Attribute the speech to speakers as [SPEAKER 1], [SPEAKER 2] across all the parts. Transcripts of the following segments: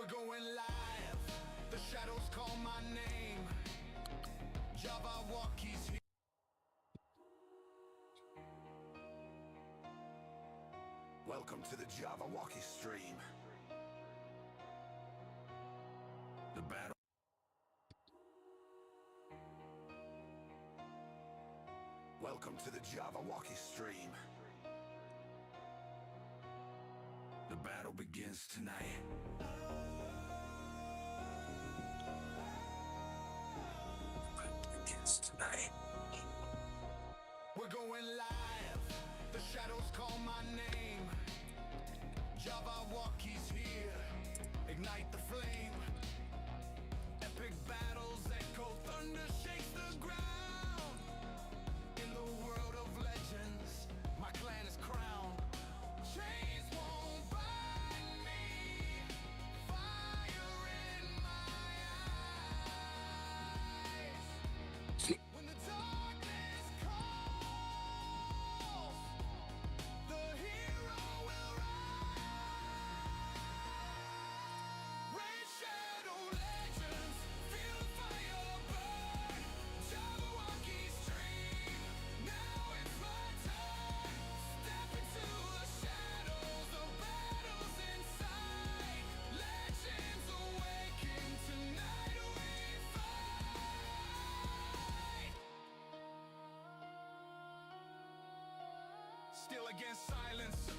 [SPEAKER 1] We're going live. The shadows call my name. Java-Wockee's here. Welcome to the Java-Wockee stream. The battle. Welcome to the Java-Wockee stream. The battle begins tonight. We're going live. The shadows call my name. Java-Wockee's here. Ignite the flame. Epic battles echo, thunder shakes the ground. In the world of legends, my clan is crowned. Chains won't bind me. Fire in my eyes. When the darkness calls, the hero will rise. Raid shadow legends, feel the fire burn. Java-Wockee stream, now it's my turn. Step into the shadows, the battle's inside. Legends awaken, tonight we fight. Still against silence,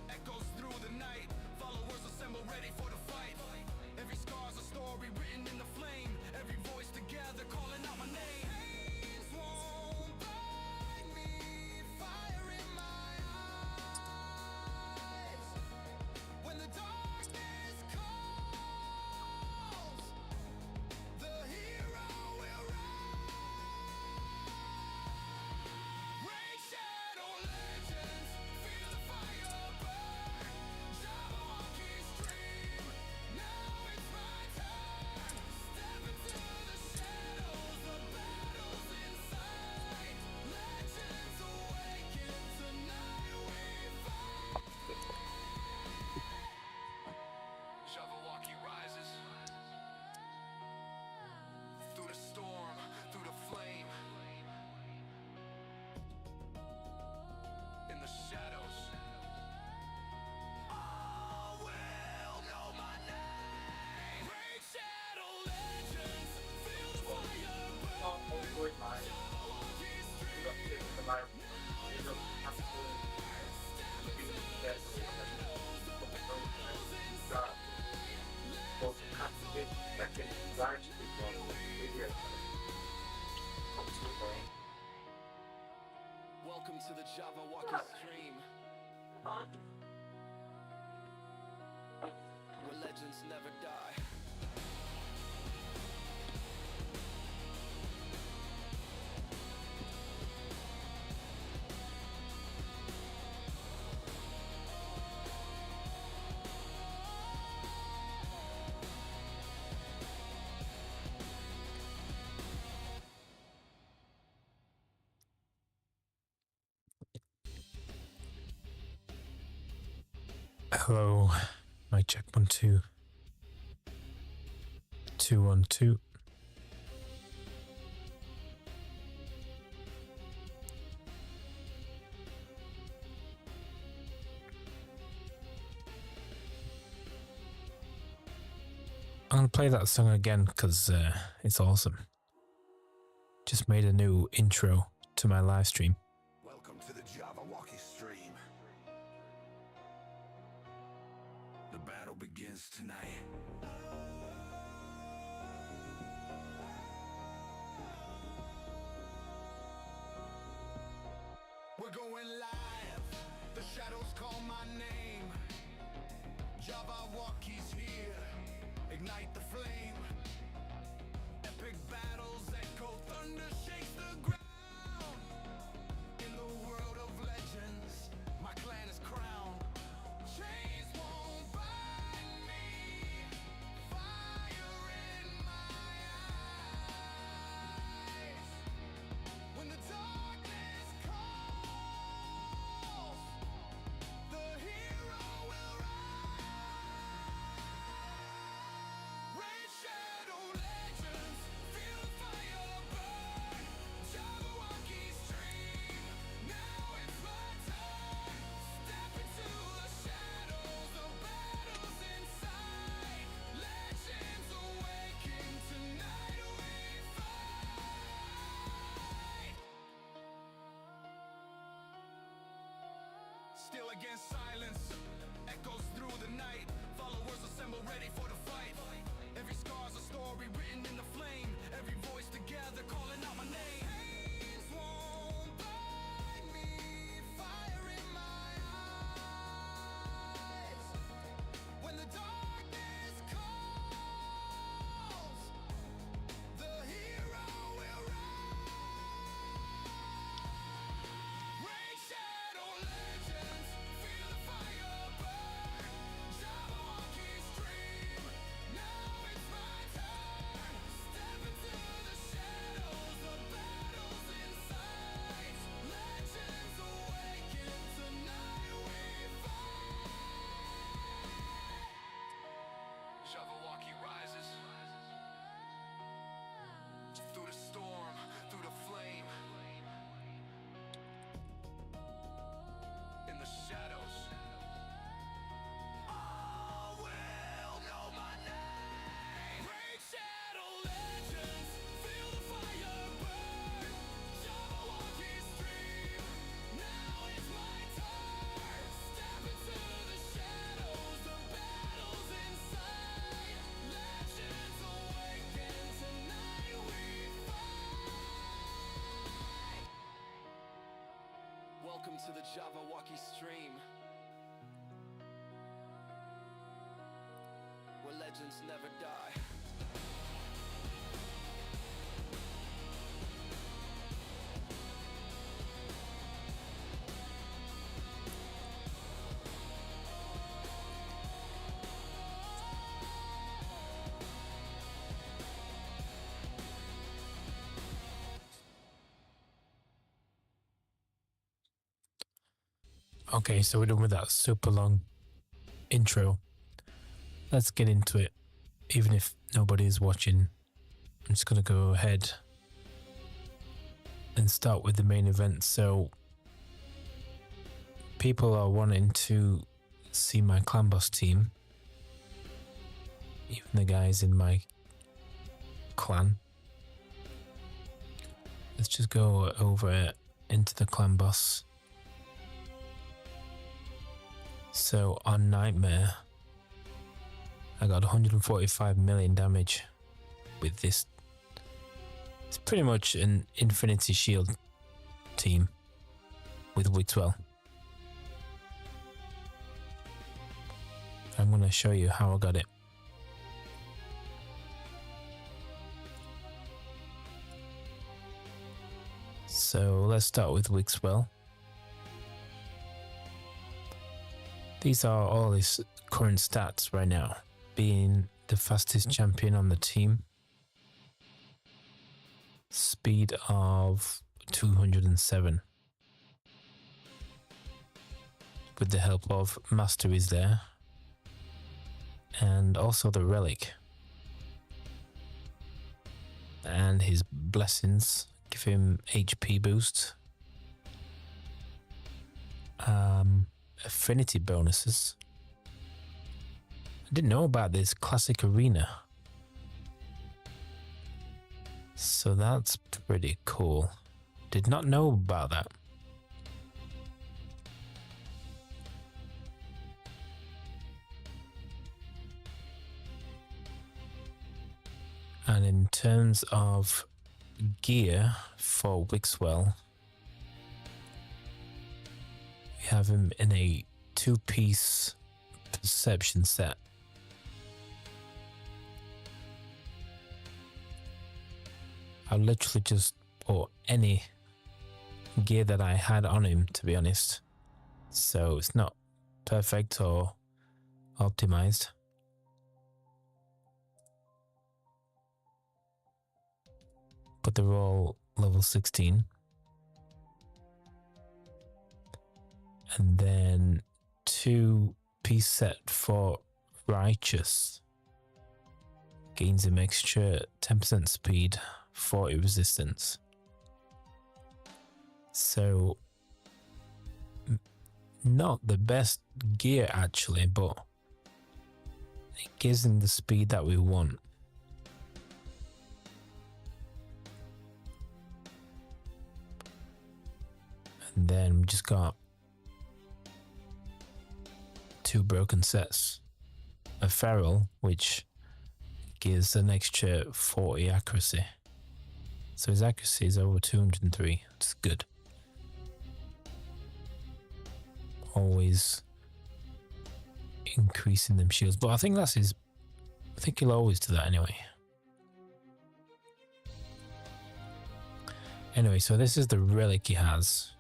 [SPEAKER 1] echoes through the night. Followers assemble, ready for the fight. Every scar's a story written in the flame. Every voice together calling out my name. Chains won't bind me. Fire in my eyes. When the darkness calls, the hero will rise. Raid shadow legends, feel the fire burn. Java-Wockee stream, now it's my turn. Step into the shadows, the battle's inside. Legends awaken, tonight we fight. Java-Wockee rises. Through the storm, through the flame. In the shadows. All will know my name. Raid shadow legends, feel the fire burn. Java-Wockee stream, welcome to the Java-Wockee stream, where legends never die.
[SPEAKER 2] Hello, mic check 1 2 2 1 2. I'm gonna play that song again because it's awesome. Just made a new intro to my live stream.
[SPEAKER 1] Welcome to the Java-Wockee stream. The battle begins tonight. We're going live. The shadows call my name. Java-Wockee's here. Ignite the flame. Epic battles echo, thunder shakes the ground. In the world of legends, my clan is crowned. Chains won't bind me. Fire in my eyes. When the darkness calls, the hero to the Java-Wockee stream, where legends never die.
[SPEAKER 2] Okay, so we're done with that super long intro. Let's get into it. Even if nobody is watching, I'm just going to go ahead and start with the main event. So people are wanting to see my clan boss team, even the guys in my clan. Let's just go over into the clan boss. So on Nightmare, I got 145 million damage with this. It's pretty much an Infinity Shield team with Wixwell. I'm going to show you how I got it. So let's start with Wixwell. These are all his current stats right now. Being the fastest champion on the team. Speed of 207. With the help of masteries there. And also the relic. And his blessings give him HP boost. Affinity bonuses. I didn't know about this classic arena, so that's pretty cool. Did not know about that. And in terms of gear for Wixwell, we have him in a 2-piece perception set. I literally just bought any gear that I had on him, to be honest. So it's not perfect or optimized. But they're all level 16. And then 2-piece set for Righteous. Gains him extra 10% speed, 40 resistance. So, not the best gear actually, but it gives him the speed that we want. And then we just got 2 broken sets. A feral, which gives an extra 40 accuracy. So his accuracy is over 203, which is good. Always increasing them shields, but I think that's his. I think he'll always do that anyway. Anyway, so this is the relic he has.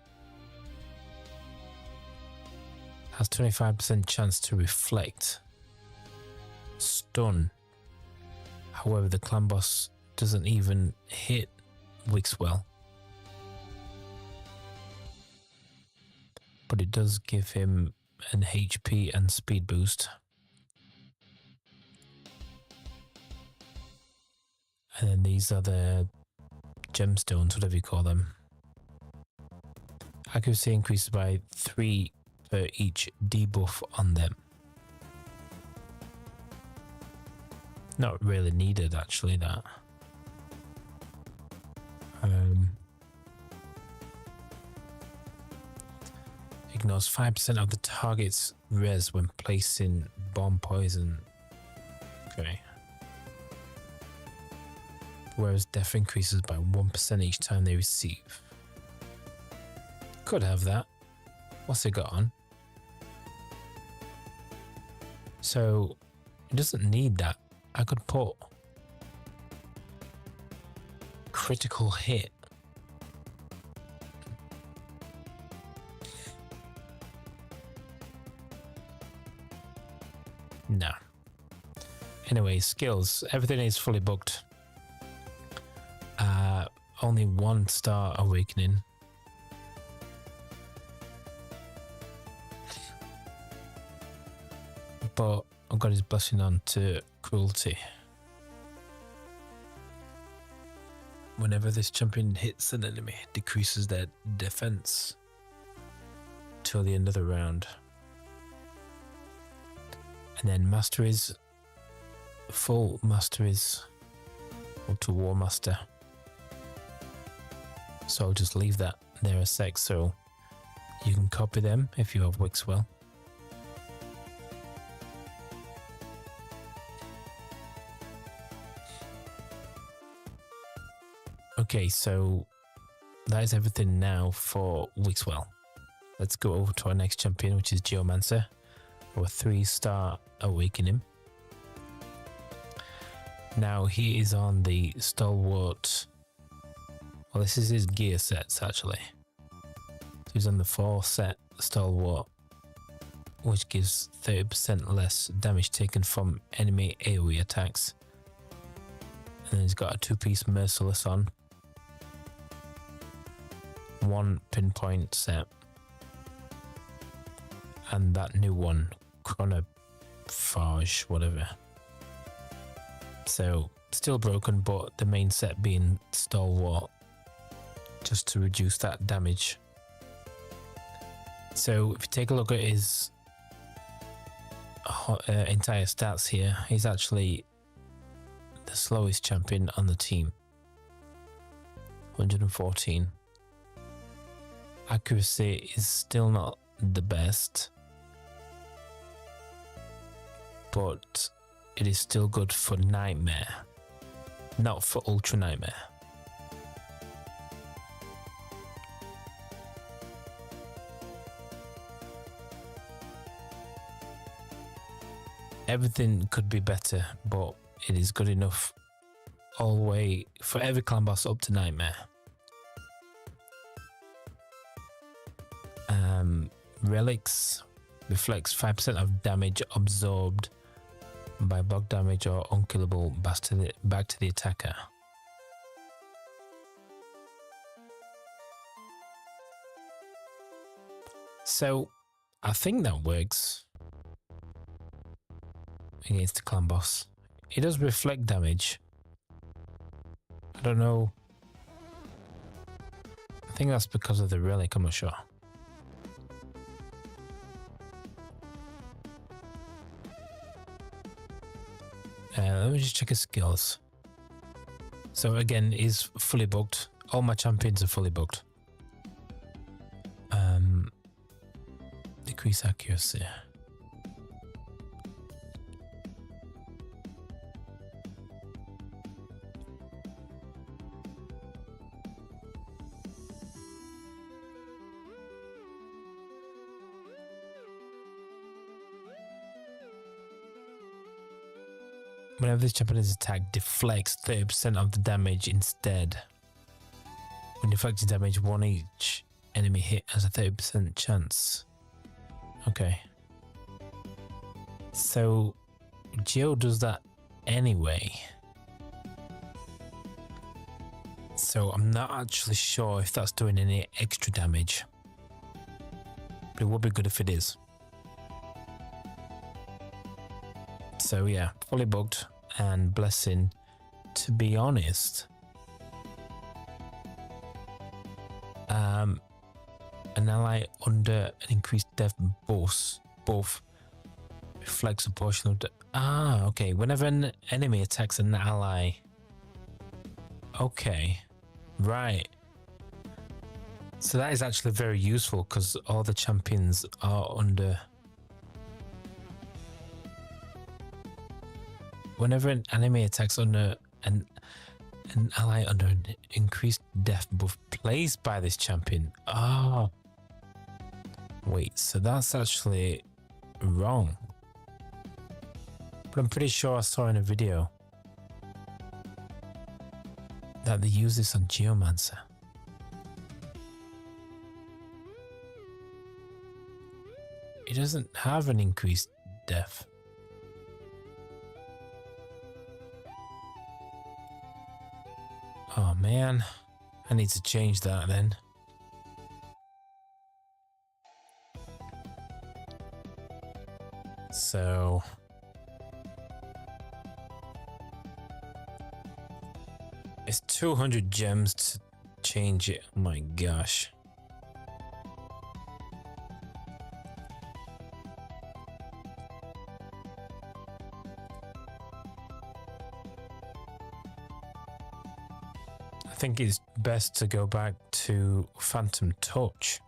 [SPEAKER 2] Has 25% chance to reflect. Stun. However, the clan boss doesn't even hit Wixwell. But it does give him an HP and speed boost. And then these are the gemstones, whatever you call them. Accuracy increases by 3 for each debuff on them. Not really needed actually, that. Ignores 5% of the target's res when placing bomb poison. Okay. Whereas death increases by 1% each time they receive. Could have that. What's it got on? So it doesn't need that. I could put critical hit. No. Anyway, skills. Everything is fully booked. Only 1 star awakening. But I've got his blessing on to cruelty. Whenever this champion hits an enemy, it decreases their defense till the end of the round. And then masteries, full masteries, up to War Master. So I'll just leave that there a sec so you can copy them if you have Wixwell. Okay, so that is everything now for Wixwell. Let's go over to our next champion, which is Geomance, or 3-star awakening. Now he is on the stalwart. Well, this is his gear sets actually. So he's on the 4-set stalwart, which gives 30% less damage taken from enemy AoE attacks. And then he's got a 2-piece merciless on. 1 pinpoint set. And that new one, Chronophage, whatever. So still broken, but the main set being stalwart, just to reduce that damage. So if you take a look at his entire stats here, he's actually the slowest champion on the team. 114. Accuracy is still not the best, but it is still good for Nightmare, not for Ultra Nightmare. Everything could be better, but it is good enough all the way for every clan boss up to Nightmare. Relics reflects 5% of damage absorbed by block damage or unkillable back to the attacker. So I think that works against the clan boss. It does reflect damage. I don't know. I think that's because of the relic, I'm not sure. Let me just check his skills. So again, he's fully booked. All my champions are fully booked. Decrease accuracy. Whenever this champion is attacked, deflects 30% of the damage instead. When deflected damage, 1 each enemy hit has a 30% chance. Okay. So Geo does that anyway. So I'm not actually sure if that's doing any extra damage. But it would be good if it is. So yeah, fully booked and blessing. To be honest, an ally under an increased death buff reflects a portion of the... okay. Whenever an enemy attacks an ally... Okay. Right. So that is actually very useful because all the champions are under... Whenever an enemy attacks under an ally under an increased death buff placed by this champion. Oh. Wait, so that's actually wrong. But I'm pretty sure I saw in a video that they use this on Geomance. It doesn't have an increased def. Oh man, I need to change that then. So it's 200 gems to change it. Oh my gosh. I think it's best to go back to Phantom Touch.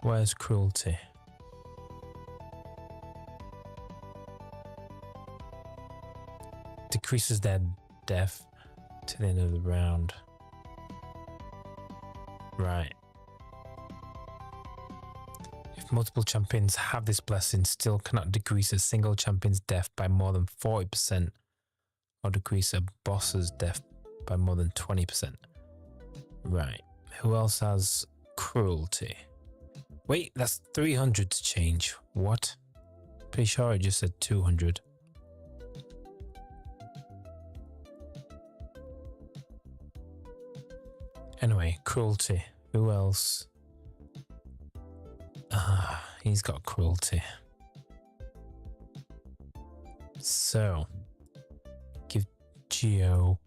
[SPEAKER 2] Where's Cruelty? Decreases their def to the end of the round. Right. If multiple champions have this blessing, still cannot decrease a single champion's def by more than 40% or decrease a boss's def by more than 20%. Right. Who else has Cruelty? Wait, that's 300 to change. What? Pretty sure I just said 200. Anyway, Cruelty. Who else? He's got Cruelty. So, give Geo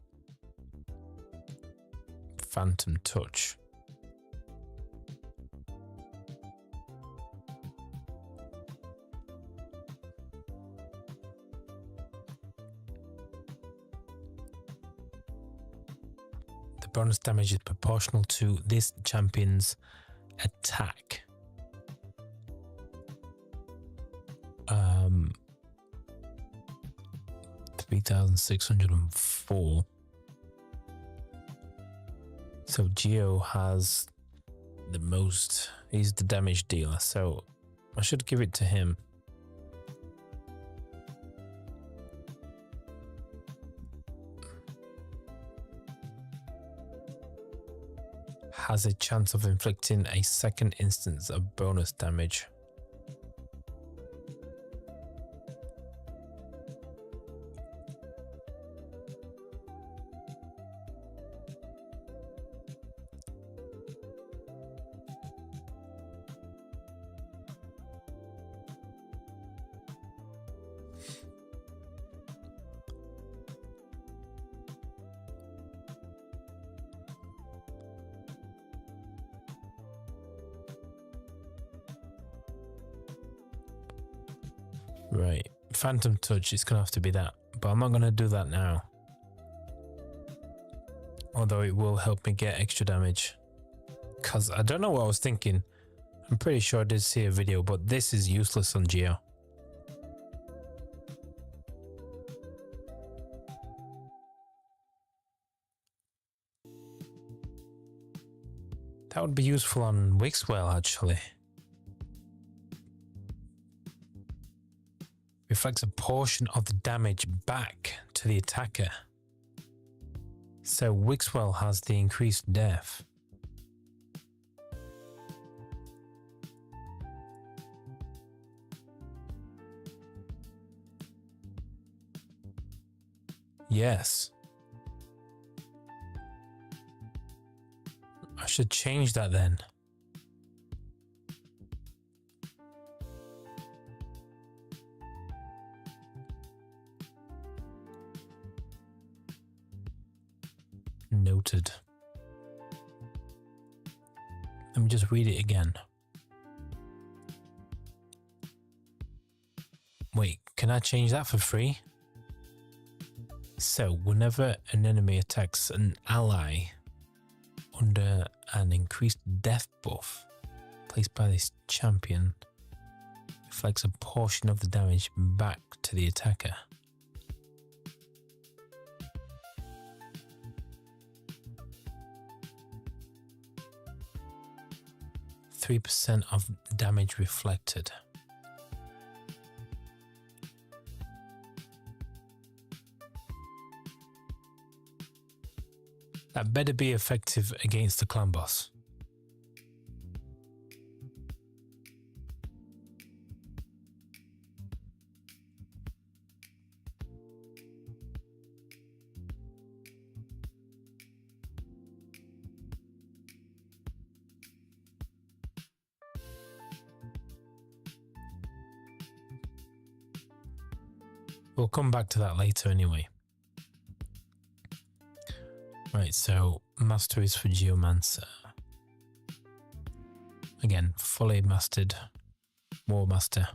[SPEAKER 2] Phantom Touch. The bonus damage is proportional to this champion's attack. 3,604. So Geo has the most. He's the damage dealer, so I should give it to him. Has a chance of inflicting a second instance of bonus damage. Right, Phantom Touch, it's gonna have to be that, but I'm not gonna do that now. Although it will help me get extra damage. Cause I don't know what I was thinking. I'm pretty sure I did see a video, but this is useless on Geo. That would be useful on Wixwell actually. Reflects a portion of the damage back to the attacker. So Wixwell has the increased def. Yes. I should change that then. Noted. Let me just read it again. Wait, can I change that for free? So, whenever an enemy attacks an ally under an increased death buff placed by this champion, reflects a portion of the damage back to the attacker. 3% of damage reflected. That better be effective against the clan boss. We'll come back to that later anyway. Right, so masteries for Geomance. Again, fully mastered. War master.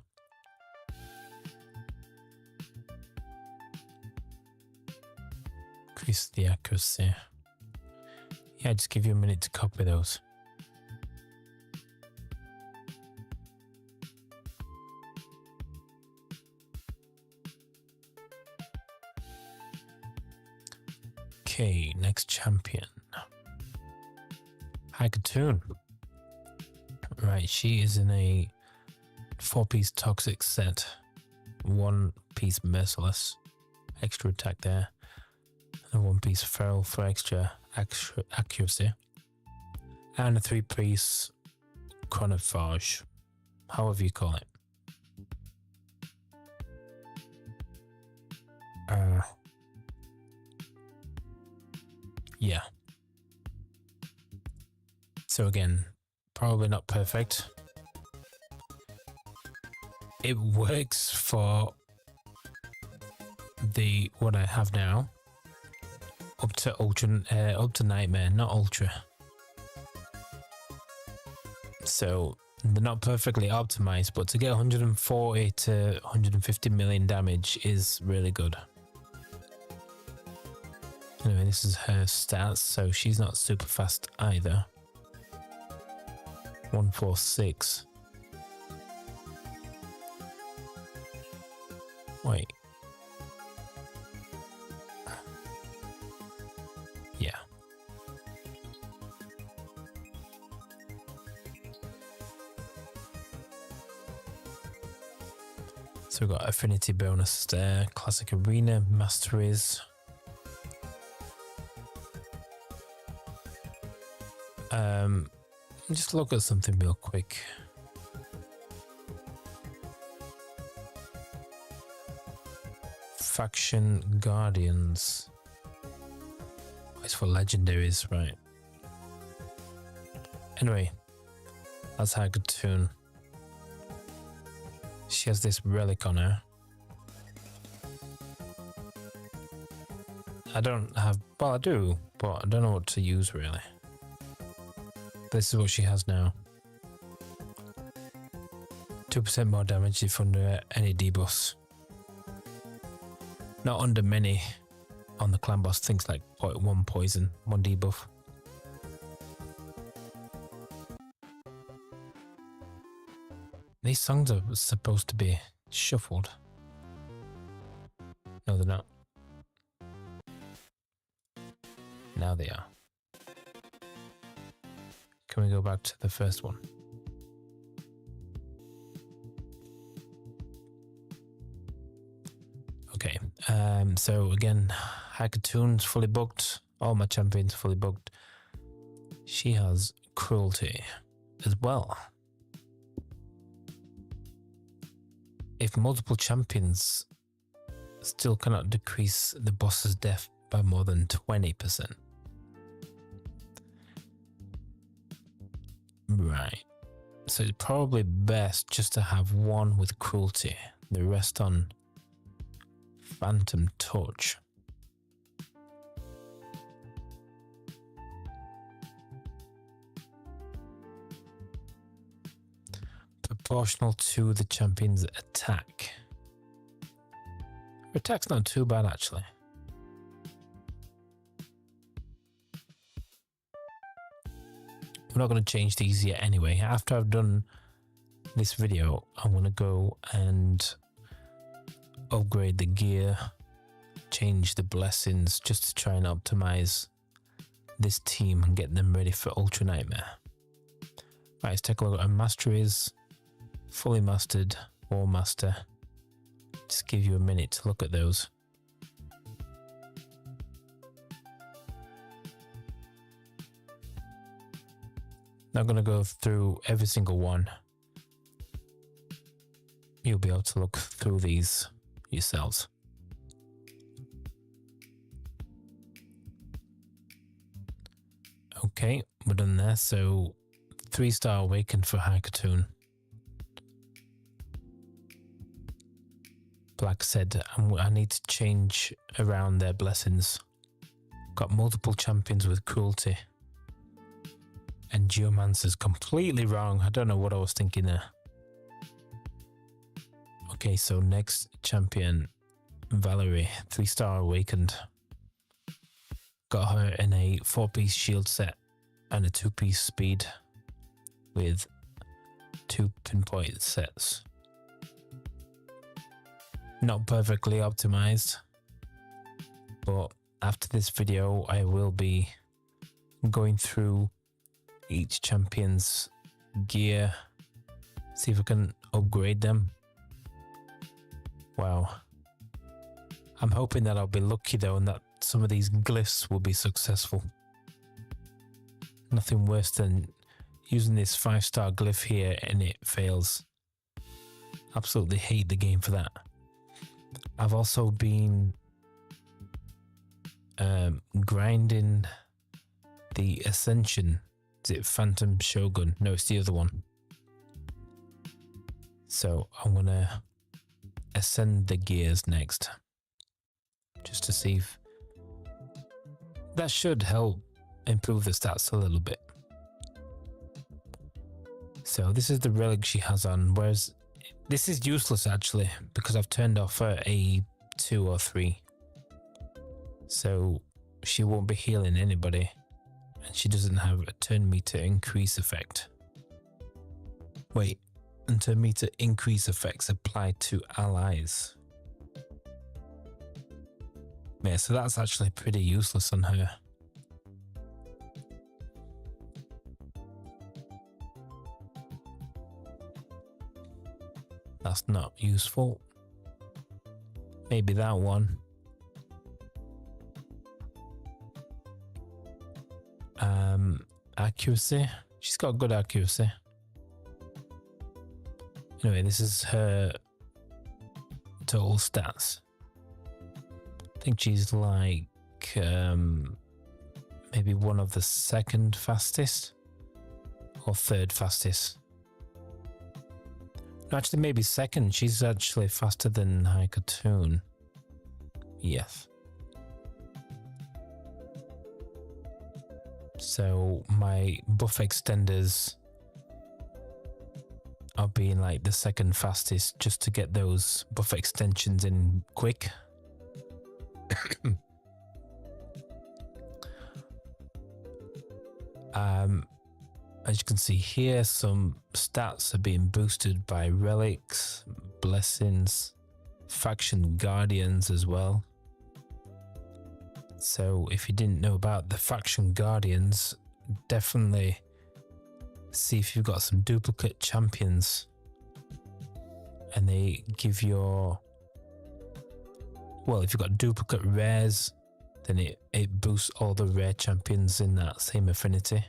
[SPEAKER 2] Increase the accuracy. Yeah, just give you a minute to copy those. Okay, next champion. Hi, Katun. Right, she is in a 4-piece toxic set. 1-piece merciless. Extra attack there. And 1-piece feral for extra accuracy. And a 3-piece chronophage. However you call it. Yeah. So again, probably not perfect. It works for the what I have now. Up to ultra, up to nightmare, not ultra. So they're not perfectly optimized, but to get 140 to 150 million damage is really good. Anyway, this is her stats, so she's not super fast either. 146. Wait. Yeah. So we've got affinity bonus there, classic arena, masteries. Just look at something real quick. Faction Guardians. Oh, it's for legendaries, right? Anyway, that's her Katun. She has this relic on her. I don't have, well I do, but I don't know what to use really. This is what she has now. 2% more damage if under any debuffs. Not under many on the clan boss, things like 1 poison, 1 debuff. These songs are supposed to be shuffled. No, they're not. Now they are. Can we go back to the first one? Okay, so again, Katun fully booked. All my champions fully booked. She has cruelty as well. If multiple champions still cannot decrease the boss's death by more than 20%. Right. So it's probably best just to have one with cruelty, the rest on Phantom Touch. Proportional to the champion's attack. Her attack's not too bad actually. We're not going to change these yet anyway. After I've done this video, I'm going to go and upgrade the gear, change the blessings just to try and optimize this team and get them ready for Ultra Nightmare. Right, let's take a look at masteries. Fully mastered, War Master. Just give you a minute to look at those. Not going to go through every single one. You'll be able to look through these yourselves. Okay, we're done there. So 3-star awakened for Katun. Like I said, I need to change around their blessings. Got multiple champions with cruelty. And Geomance is completely wrong. I don't know what I was thinking there. Okay, so next champion, Valerie, 3-star awakened. Got her in a 4-piece shield set and a 2-piece speed with 2 pinpoint sets. Not perfectly optimized, but after this video I will be going through each champion's gear, see if I can upgrade them. Wow. I'm hoping that I'll be lucky though, and that some of these glyphs will be successful. Nothing worse than using this 5-star glyph here and it fails. Absolutely hate the game for that. I've also been grinding the Ascension. Is it Phantom Shogun? No, it's the other one. So I'm gonna ascend the gears next, just to see if that should help improve the stats a little bit. So this is the relic she has on, whereas this is useless actually because I've turned off her A2 or 3. So she won't be healing anybody, and she doesn't have a turn meter increase effect. Wait, and turn meter increase effects apply to allies. Yeah, so that's actually pretty useless on her. That's not useful. Maybe that one. Accuracy. She's got good accuracy. Anyway, this is her total stats. I think she's like maybe one of the 2nd fastest or 3rd fastest. No, actually maybe 2nd. She's actually faster than Katun. Yes. So my buff extenders are being like the 2nd fastest, just to get those buff extensions in quick. As you can see here, some stats are being boosted by relics, blessings, faction guardians as well. So if you didn't know about the faction guardians, definitely see if you've got some duplicate champions, and they give your, well, if you've got duplicate rares, then it boosts all the rare champions in that same affinity.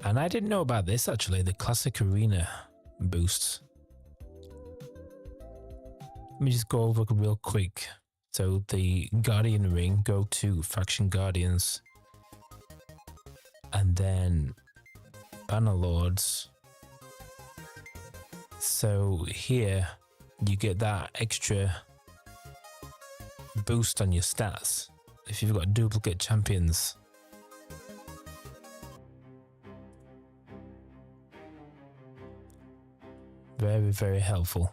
[SPEAKER 2] And I didn't know about this actually, the classic arena boosts. Let me just go over real quick. So the Guardian ring, go to faction guardians, and then banner lords. So here you get that extra boost on your stats if you've got duplicate champions. Very, very helpful.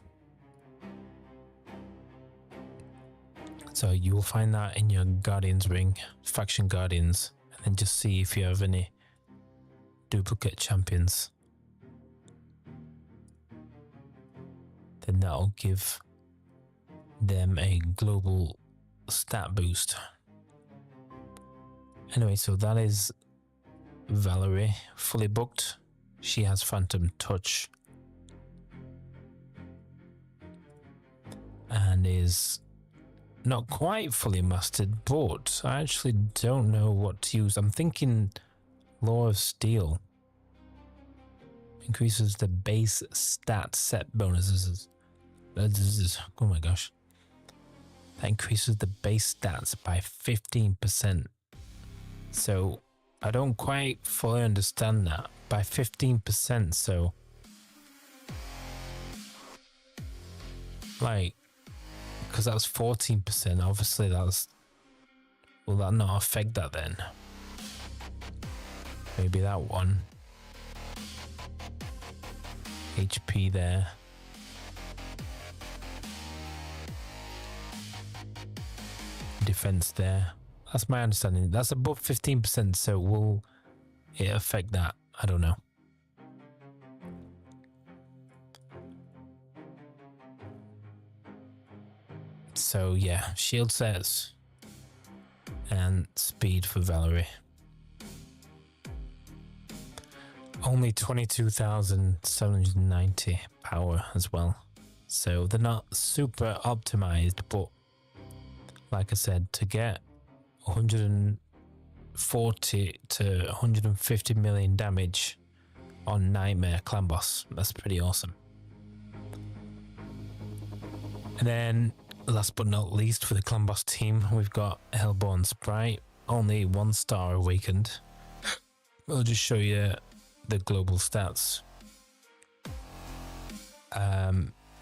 [SPEAKER 2] So you will find that in your Guardians ring, faction guardians, and then just see if you have any duplicate champions. Then that'll give them a global stat boost. Anyway, so that is Valerie, fully booked. She has Phantom Touch and is not quite fully mastered, but I actually don't know what to use. I'm thinking Law of Steel. Increases the base stat set bonuses. Oh my gosh. That increases the base stats by 15%. So I don't quite fully understand that. By 15%, so like, because that was 14%, obviously that's, will that not affect that then? Maybe that one. HP there. Defense there. That's my understanding. That's above 15%, so will it affect that? I don't know. So yeah, shield sets and speed for Valerie. Only 22,790 power as well. So they're not super optimized, but like I said, to get 140 to 150 million damage on Nightmare Clan Boss, that's pretty awesome. And then last but not least for the Clan Boss team, we've got HellBorn Sprite, only 1 star awakened. We'll just show you the global stats.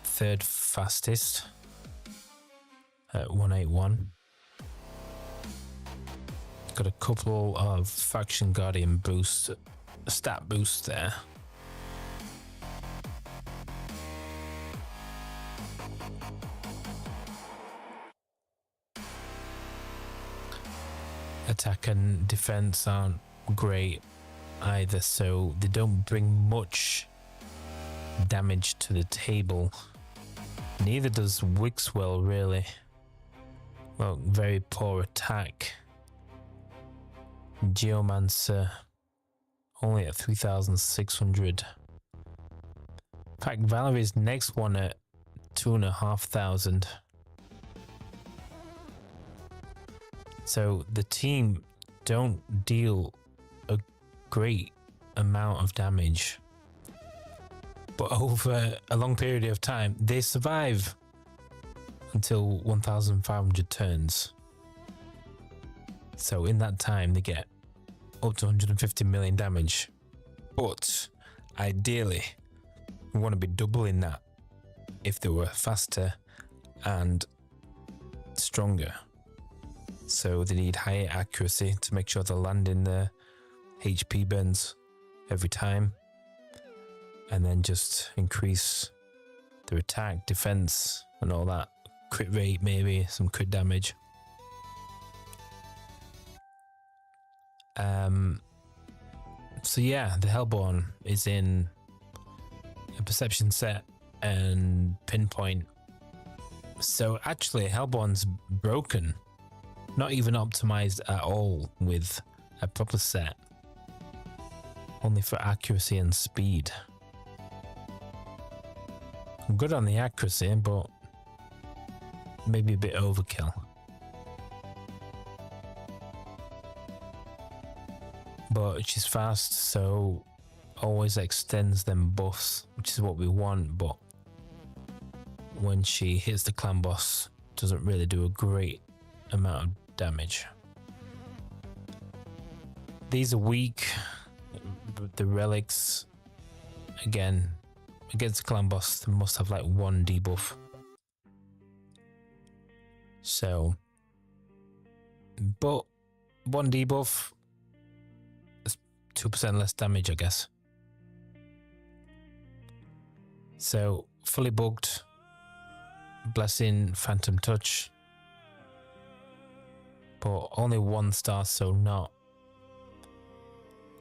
[SPEAKER 2] Third fastest at 181. Got a couple of Faction Guardian boost, stat boosts there. Attack and defense aren't great either, so they don't bring much damage to the table. Neither does Wixwell really. Well, very poor attack. Geomance only at 3,600. In fact, Valerie's next one at 2,500. So the team don't deal a great amount of damage, but over a long period of time they survive until 1,500 turns. So in that time they get up to 150 million damage, but ideally we want to be doubling that if they were faster and stronger. So they need higher accuracy to make sure they're landing the HP burns every time, and then just increase their attack, defense and all that. Crit rate, maybe some crit damage. So yeah, the HellBorn is in a perception set and pinpoint. So actually HellBorn's broken, not even optimized at all with a proper set, only for accuracy and speed. I'm good on the accuracy, but maybe a bit overkill. But she's fast, so always extends them buffs, which is what we want, but when she hits the clan boss, doesn't really do a great amount of damage. These are weak. The relics, again, against the clan boss, they must have like 1 debuff. So, but 1 debuff is 2% less damage, I guess. So, fully bugged, Blessing, Phantom Touch, but only 1 star, so not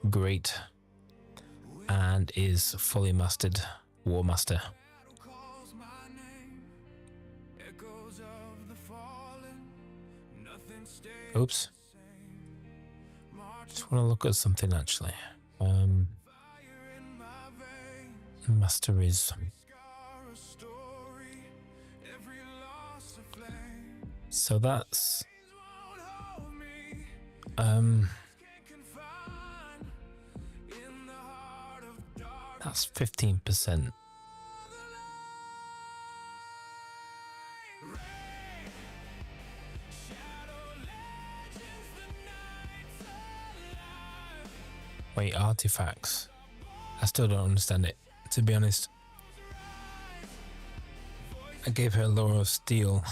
[SPEAKER 2] great, and is fully mastered, War Master. Oops. Just want to look at something actually. Masteries. So that's 15%. Wait, artifacts. I still don't understand it, to be honest. I gave her a Laura of Steel.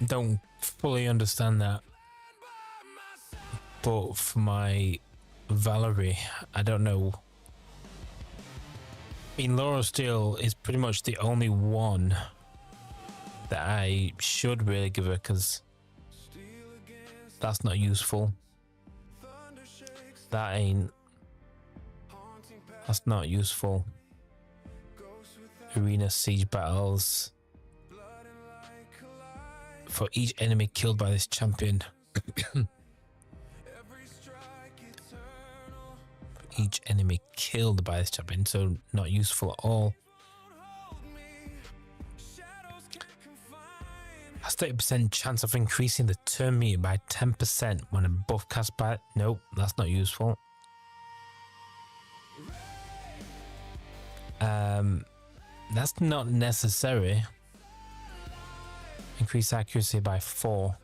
[SPEAKER 2] Don't fully understand that. But for my Valerie, I don't know. I mean, Laura of Steel is pretty much the only one that I should really give her, because that's not useful. That's not useful. Arena siege battles. For each enemy killed by this champion. Each enemy killed by this champion, so not useful at all. Has 30% chance of increasing the turn meter by 10% when a buff cast by. Nope, that's not useful. That's not necessary. Increase accuracy by 4.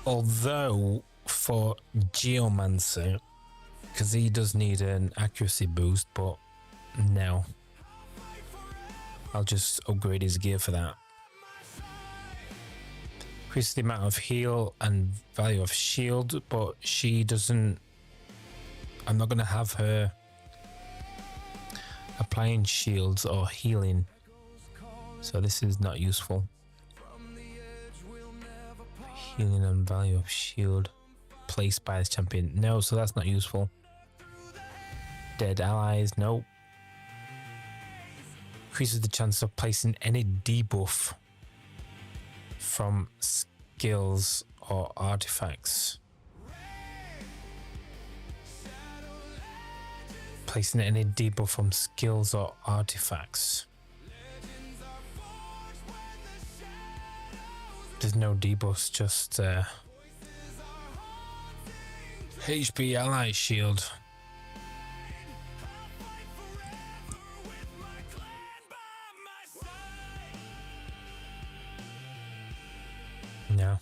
[SPEAKER 2] Although for Geomance, because he does need an accuracy boost, but no. I'll just upgrade his gear for that. Increase the amount of heal and value of shield, but she doesn't. I'm not going to have her applying shields or healing, so this is not useful. Healing and value of shield placed by this champion. No, so that's not useful. Dead allies, no. Increases the chance of placing any debuff from skills or artifacts. Placing any debuff from skills or artifacts. There's no debuffs, just HP ally shield. No.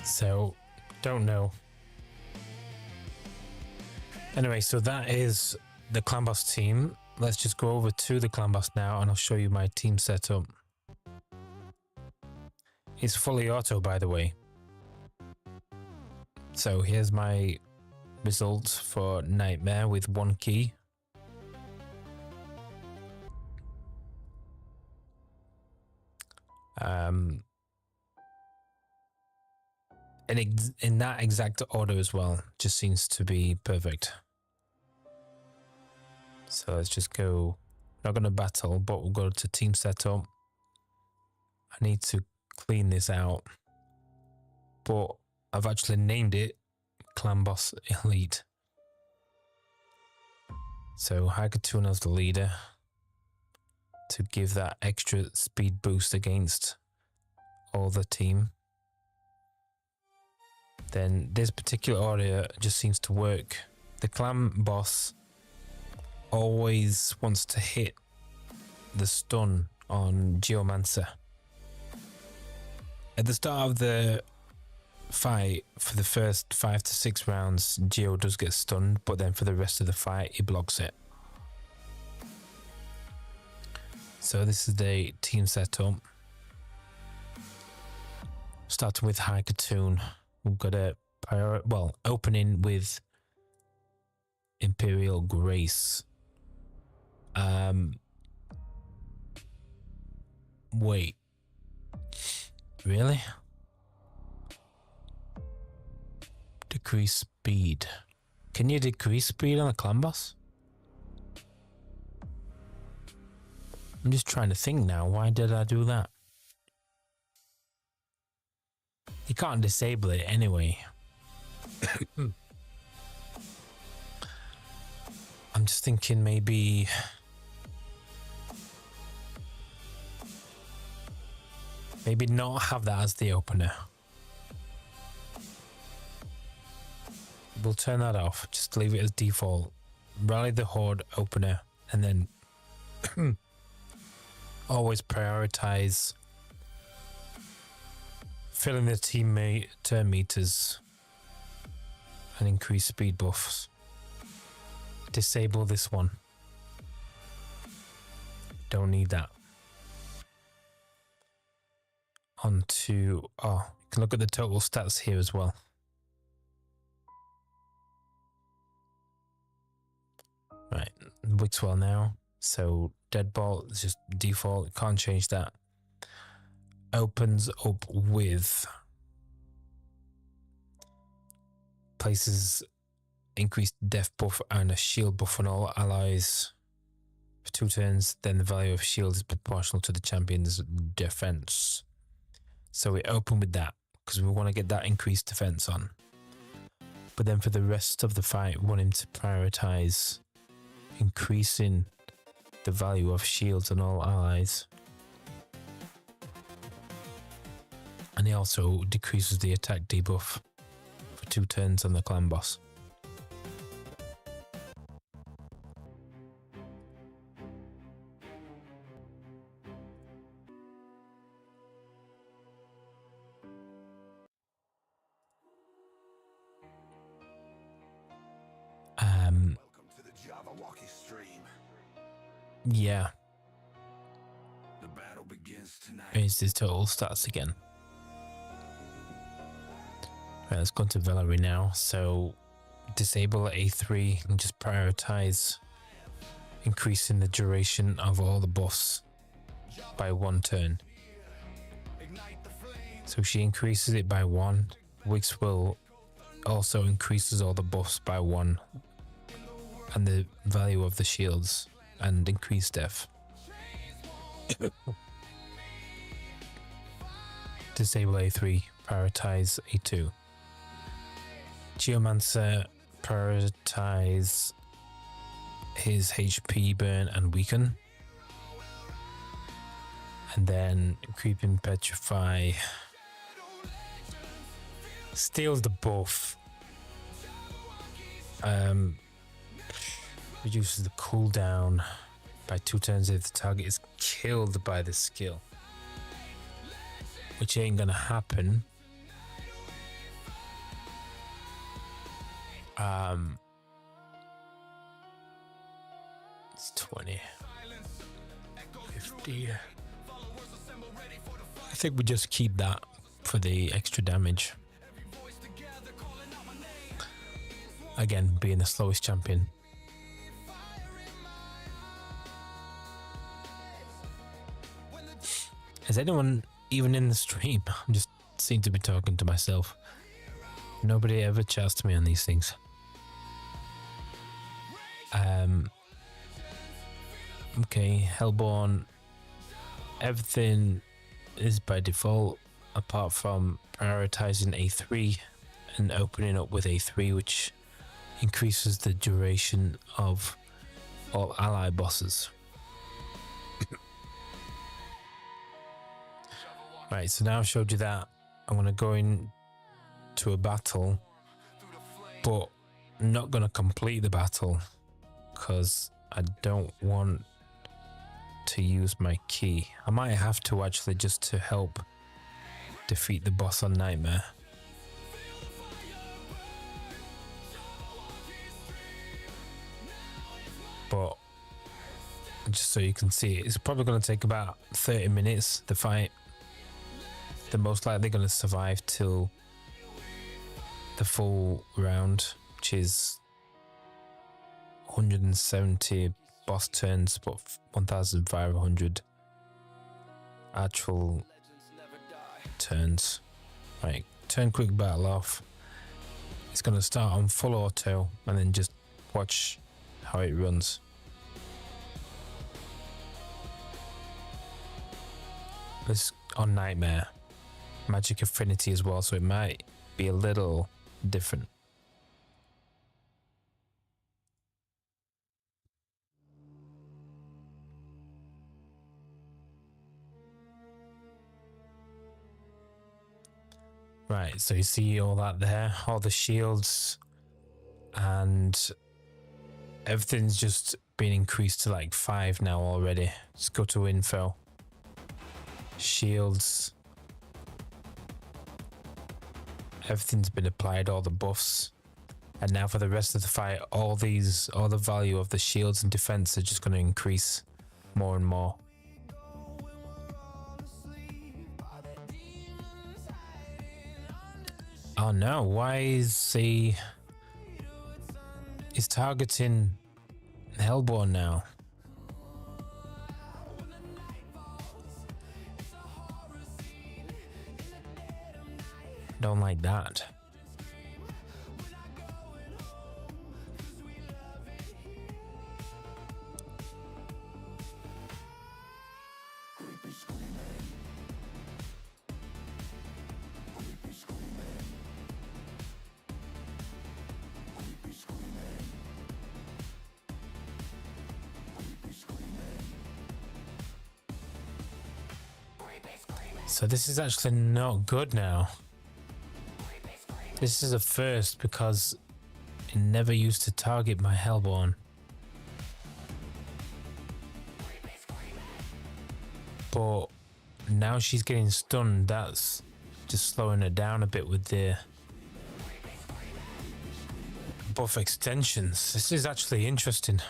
[SPEAKER 2] So, don't know. Anyway, so that is the Clan Boss team. Let's just go over to the Clan Boss now and I'll show you my team setup. It's fully auto, by the way. So here's my results for Nightmare with 1 key. And in that exact order as well, just seems to be perfect. So let's just go, not going to battle, but we'll go to team setup. I need to clean this out, but I've actually named it Clan Boss Elite. So Katun as the leader to give that extra speed boost against all the team. Then this particular order just seems to work. The Clan Boss always wants to hit the stun on Geomancer. At the start of the fight, for the first 5 to 6 rounds, Geo does get stunned, but then for the rest of the fight, he blocks it. So this is the team setup. Starting with Katun. We've got a opening with Imperial Grace. Wait. Really? Decrease speed. Can you decrease speed on a Clan Boss? I'm just trying to think now. Why did I do that? You can't disable it anyway. I'm just thinking maybe not have that as the opener. We'll turn that off. Just leave it as default. Rally the Horde opener, and then always prioritize filling the teammate turn meters and increase speed buffs. Disable this one. Don't need that. On to, you can look at the total stats here as well. Right, Wixwell now. So deadbolt is just default, can't change that. Opens up with places increased death buff and a shield buff on all allies for 2 turns. Then the value of shield is proportional to the champion's defense. So we open with that because we want to get that increased defense on. But then for the rest of the fight, we want him to prioritize increasing the value of shields on all allies. And he also decreases the attack debuff for 2 turns on the clan boss.
[SPEAKER 1] Welcome to the Java-Wockee stream.
[SPEAKER 2] Yeah.
[SPEAKER 1] The battle begins tonight.
[SPEAKER 2] Here's his total stats again. Right, let's go to Valerie now. So disable A3 and just prioritize increasing the duration of all the buffs by 1 turn. So she increases it by 1. Wixwell also increases all the buffs by 1 and the value of the shields and increase death. Disable A3, prioritize A2. Geomance prioritize his HP burn and weaken. And then Creeping Petrify steals the buff. Reduces the cooldown by 2 turns if the target is killed by the skill. Which ain't gonna happen. It's 20, 50. I think we just keep that for the extra damage. Again, being the slowest champion. Is anyone even in the stream? I just seem to be talking to myself. Nobody ever chats to me on these things. Okay, HellBorn. Everything is by default apart from prioritizing A3 and opening up with A3, which increases the duration of all ally bosses. Right, so now I've showed you that. I'm going to go into a battle, but I'm not going to complete the battle because I don't want to use my key. I might have to actually, just to help defeat the boss on Nightmare. But just so you can see, it's probably going to take about 30 minutes, the fight. They're most likely going to survive till the full round, which is 170 boss turns, but 1,500 actual turns. Right, turn quick battle off. It's going to start on full auto and then just watch how it runs. This on Nightmare. magic affinity as well, so it might be a little different. Right, so you see all that there, all the shields, and everything's just been increased to like 5 now already. Let's go to info. Shields. Everything's been applied, all the buffs. And now for the rest of the fight, all the value of the shields and defense are just going to increase more and more. Oh no, why is he's targeting HellBorn now? Don't like that. So this is actually not good now. This is a first because it never used to target my HellBorn. But now she's getting stunned. That's just slowing her down a bit with the buff extensions. This is actually interesting.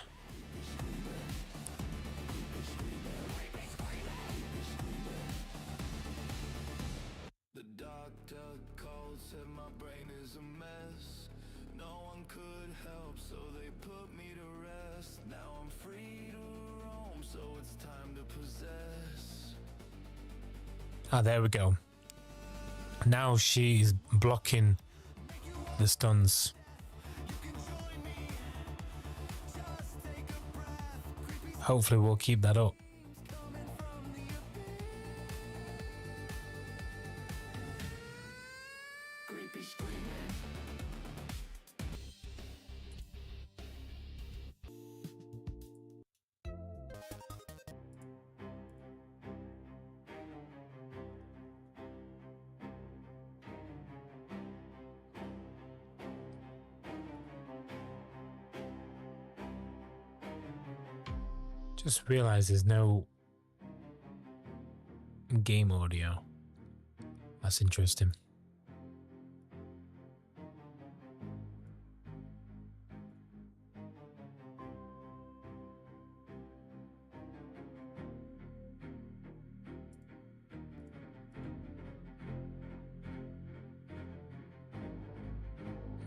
[SPEAKER 2] Ah, there we go. Now she's blocking the stuns. Hopefully we'll keep that up. Just realized there's no game audio. That's interesting.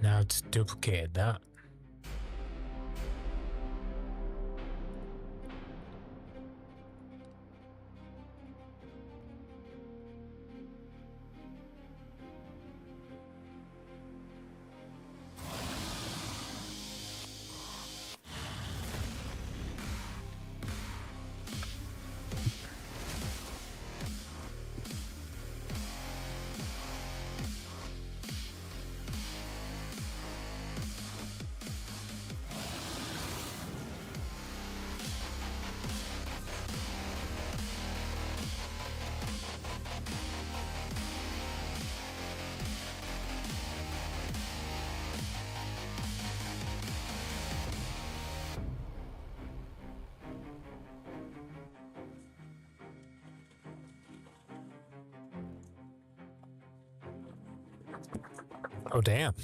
[SPEAKER 2] Now to duplicate that. Oh damn.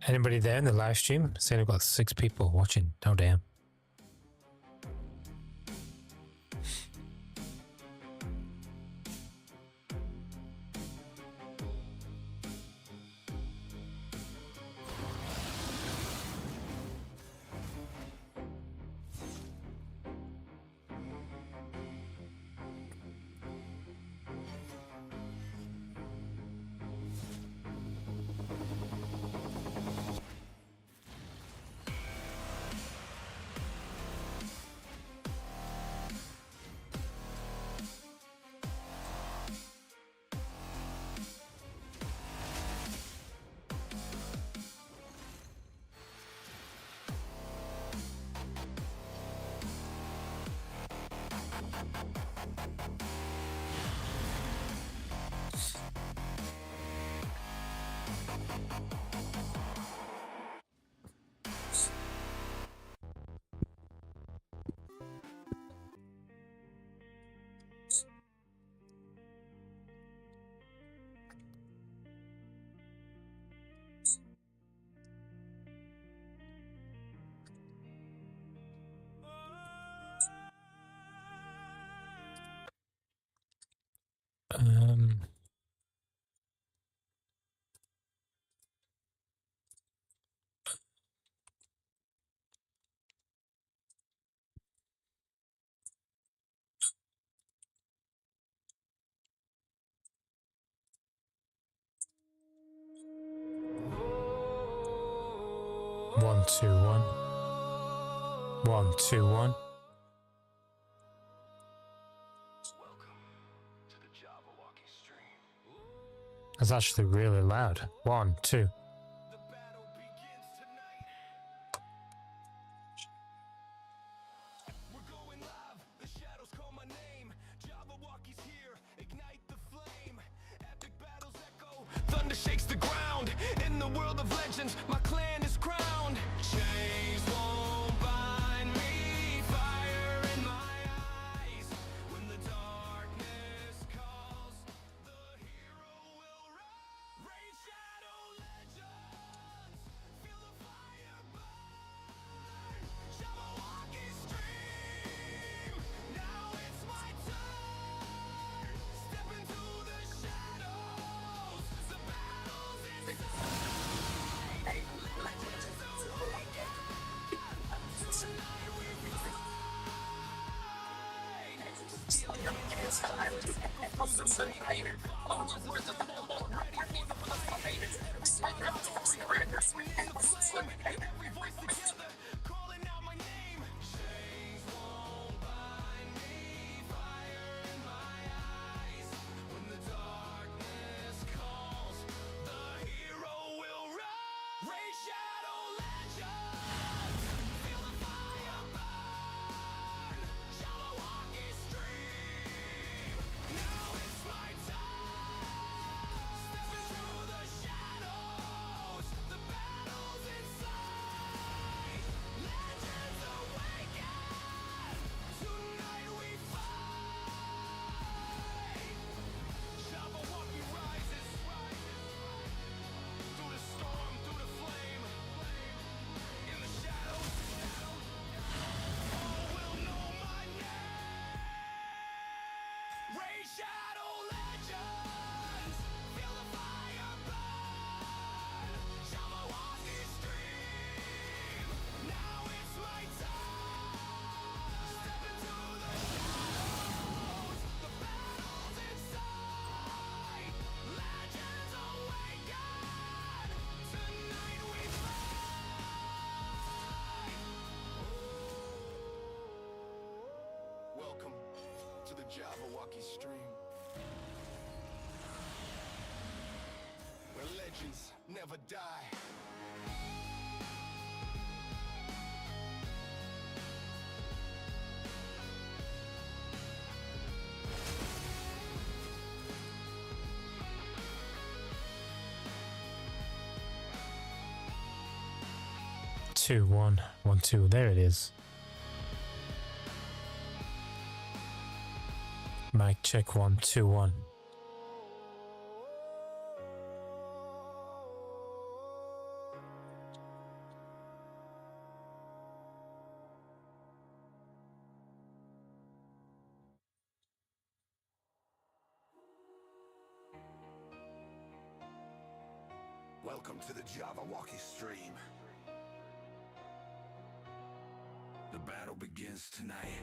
[SPEAKER 2] Anybody there in the live stream? Saying I've got 6 people watching. Oh damn. Um, one, two, one. 1, 2, 1.
[SPEAKER 1] Welcome to the Java-Wockee stream.
[SPEAKER 2] That's actually really loud. 1, 2.
[SPEAKER 1] The battle begins tonight. We're going live. The shadows call my name. Java-Wockee's here. Ignite the flame. Epic battles echo. Thunder shakes the ground. In the world of legends, my clan is crowned. Chains won't bind me. Fire in my eyes. When the darkness calls, the hero will rise. Rain shadow legends. Feel the fire burn. Java-Wockee stream. Now it's my turn. Step into the shadows. The battle's inside. Legends awaken. Tonight we fight. Stealing against silence. Go through the night. Arms of the Lord. Ready for the fight. Every voice together, calling out my name. Chains won't bind me. Fire in my eyes. When the darkness calls, the hero will rise. Raise shadow legends. Feel the fire burn. Java-Wockee stream. Now it's my time. Step into the shadows. The battle's inside. Legends awaken. Tonight we fight. Java-Wockee rises. Through the storm, through the flame. In the shadows, all will know my name. Raise shadow legends. Feel the fire burn. Java-Wockee stream. Now it's my time. Step into the shadows. The battle's inside. Legends awaken. Tonight we fight. Welcome to the Java-Wockee stream, where legends never die.
[SPEAKER 2] Two, 1, 1, 2. There it is. Mic check 1, 2, 1.
[SPEAKER 1] Welcome to the Java-Wockee stream. The battle begins tonight.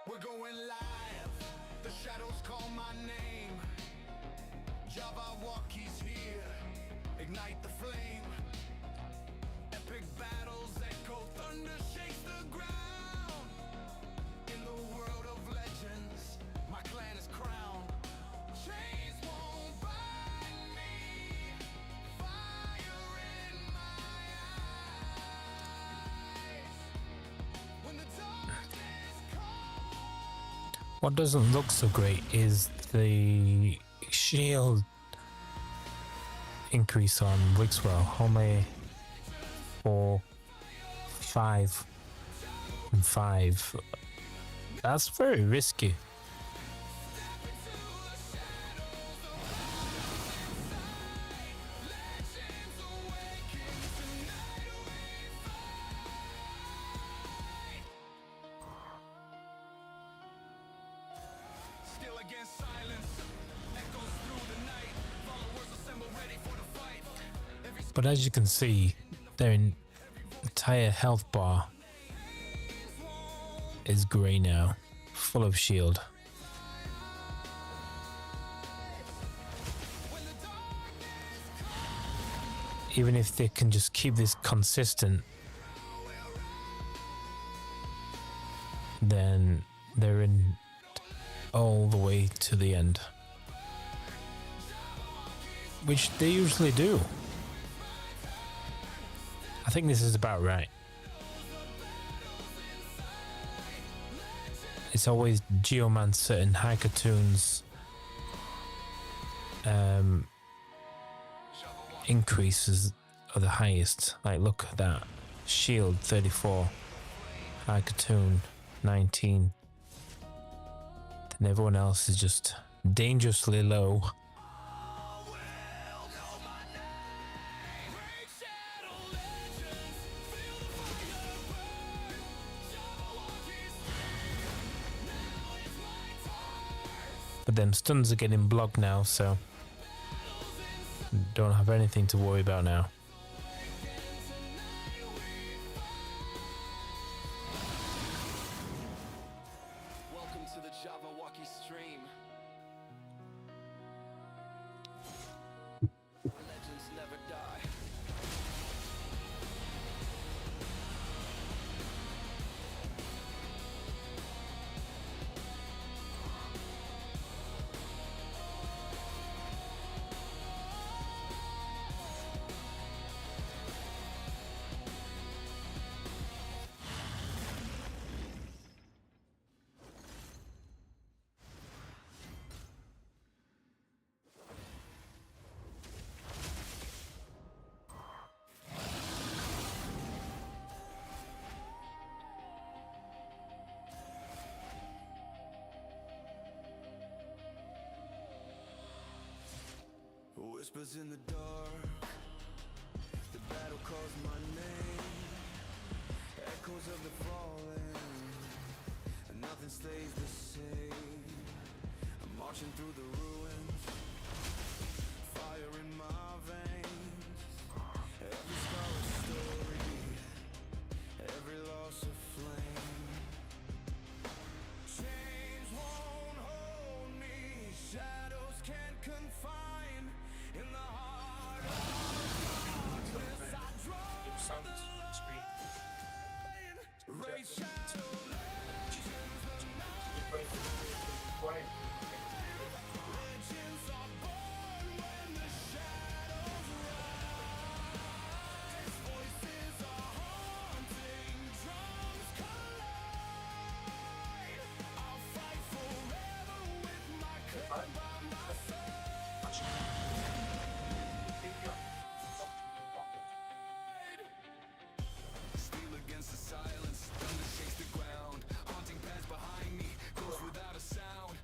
[SPEAKER 1] We're going live. The shadows call my name. Java-Wockee's here. Ignite the flame. Epic battles echo. Thunder shakes the ground. In the world of legends, my clan is crowned. Chains won't bind me. Fire in my eyes. When the darkness calls.
[SPEAKER 2] What doesn't look so great is the shield increase on Wixwell. Only 4, 5, and 5. That's very risky. But as you can see, their entire health bar is grey now, full of shield. Even if they can just keep this consistent, then they're in all the way to the end, which they usually do. I think this is about right. It's always Geomance and Katun's increases are the highest. Like, look at that. Shield 34, Katun 19. And everyone else is just dangerously low. But them stuns are getting blocked now, so don't have anything to worry about now.
[SPEAKER 1] Welcome to the Java-Wockee stream. Legends never die. Whispers in the dark, the battle calls my name, echoes of the fallen, and nothing stays the same. I'm marching through the ruins, fire in my veins, every scar a story, every loss a flame. Chains won't hold me, shadows can't confine. In the heart of darkness, I draw the line. Raise shadow legends, the night legends are born when the shadows rise. Voices are haunting, drums collide. I'll fight forever with my clan by my side. Steel against the silence, thunder shakes the ground. Haunting paths behind me, ghost without a sound.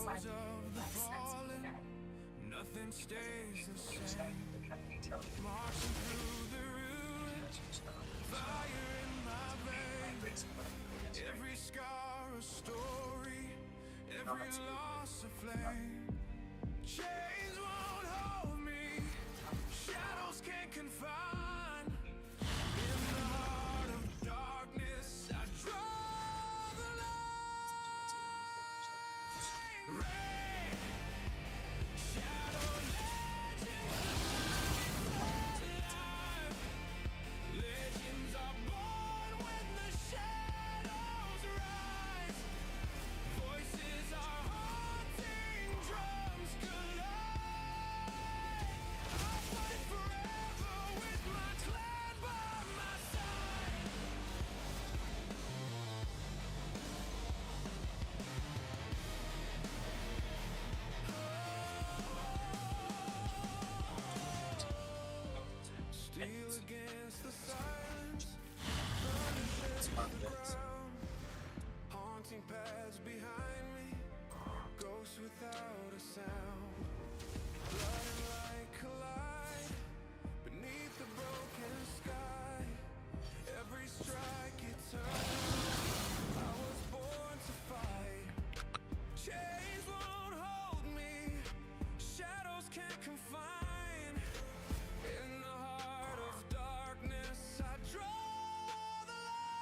[SPEAKER 1] fields of the fallen, nothing stays the same. Marching through the ruins, fire in my veins. Every scar a story, every loss a flame. Chains won't hold me, shadows can't confine. In the heart of darkness, I draw the line. Rain, shadow legends alive. Legends are born when the shadows rise. Voices are haunting, drums collide. I'll fight forever with my clan by my side. Steel against the silence, thunder shakes the ground. Haunting paths behind me, ghosts without a sound. Blood and light collide beneath the broken sky. Every strike eternal, I was born to fight. Chains won't hold me, shadows can't confine. In the heart of darkness, I draw the line.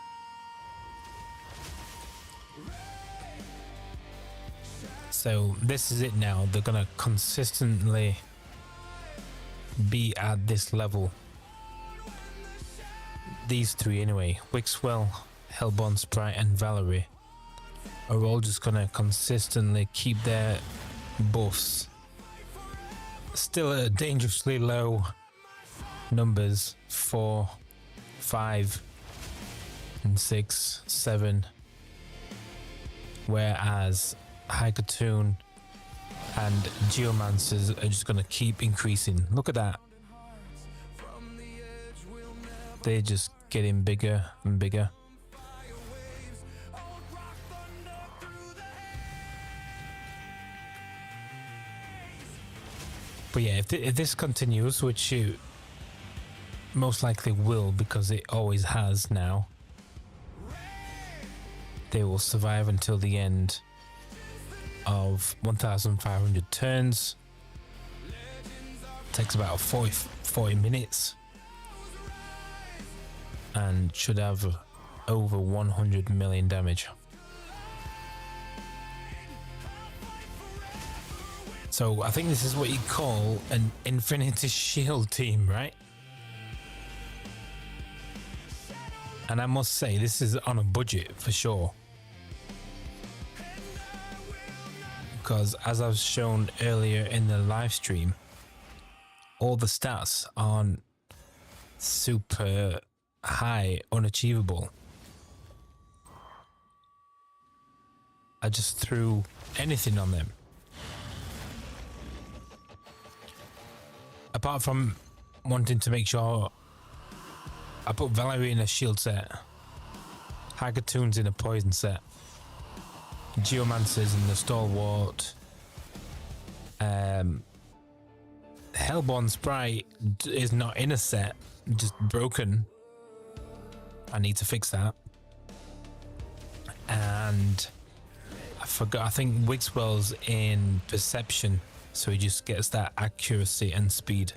[SPEAKER 2] So this is it now. They're gonna consistently be at this level. These three anyway, Wixwell, HellBorn, Sprite and Valerie are all just gonna consistently keep their buffs still at dangerously low numbers, 4, 5 and 6, 7, whereas Katun and Geomancers are just gonna keep increasing. Look at that, they're just getting bigger and bigger. But yeah, if this continues, which it most likely will because it always has now, they will survive until the end of 1,500 turns. Takes about 40 minutes and should have over 100 million damage. So I think this is what you call an Infinity Shield team, right? And I must say, this is on a budget for sure. Because as I've shown earlier in the live stream, all the stats aren't super high, unachievable. I just threw anything on them. Apart from wanting to make sure I put Valerie in a shield set, Katun's in a poison set, Geomancer's in the stalwart, HellBorn Sprite is not in a set, just broken. I need to fix that. And I forgot, I think Wixwell's in perception, so he just gets that accuracy and speed.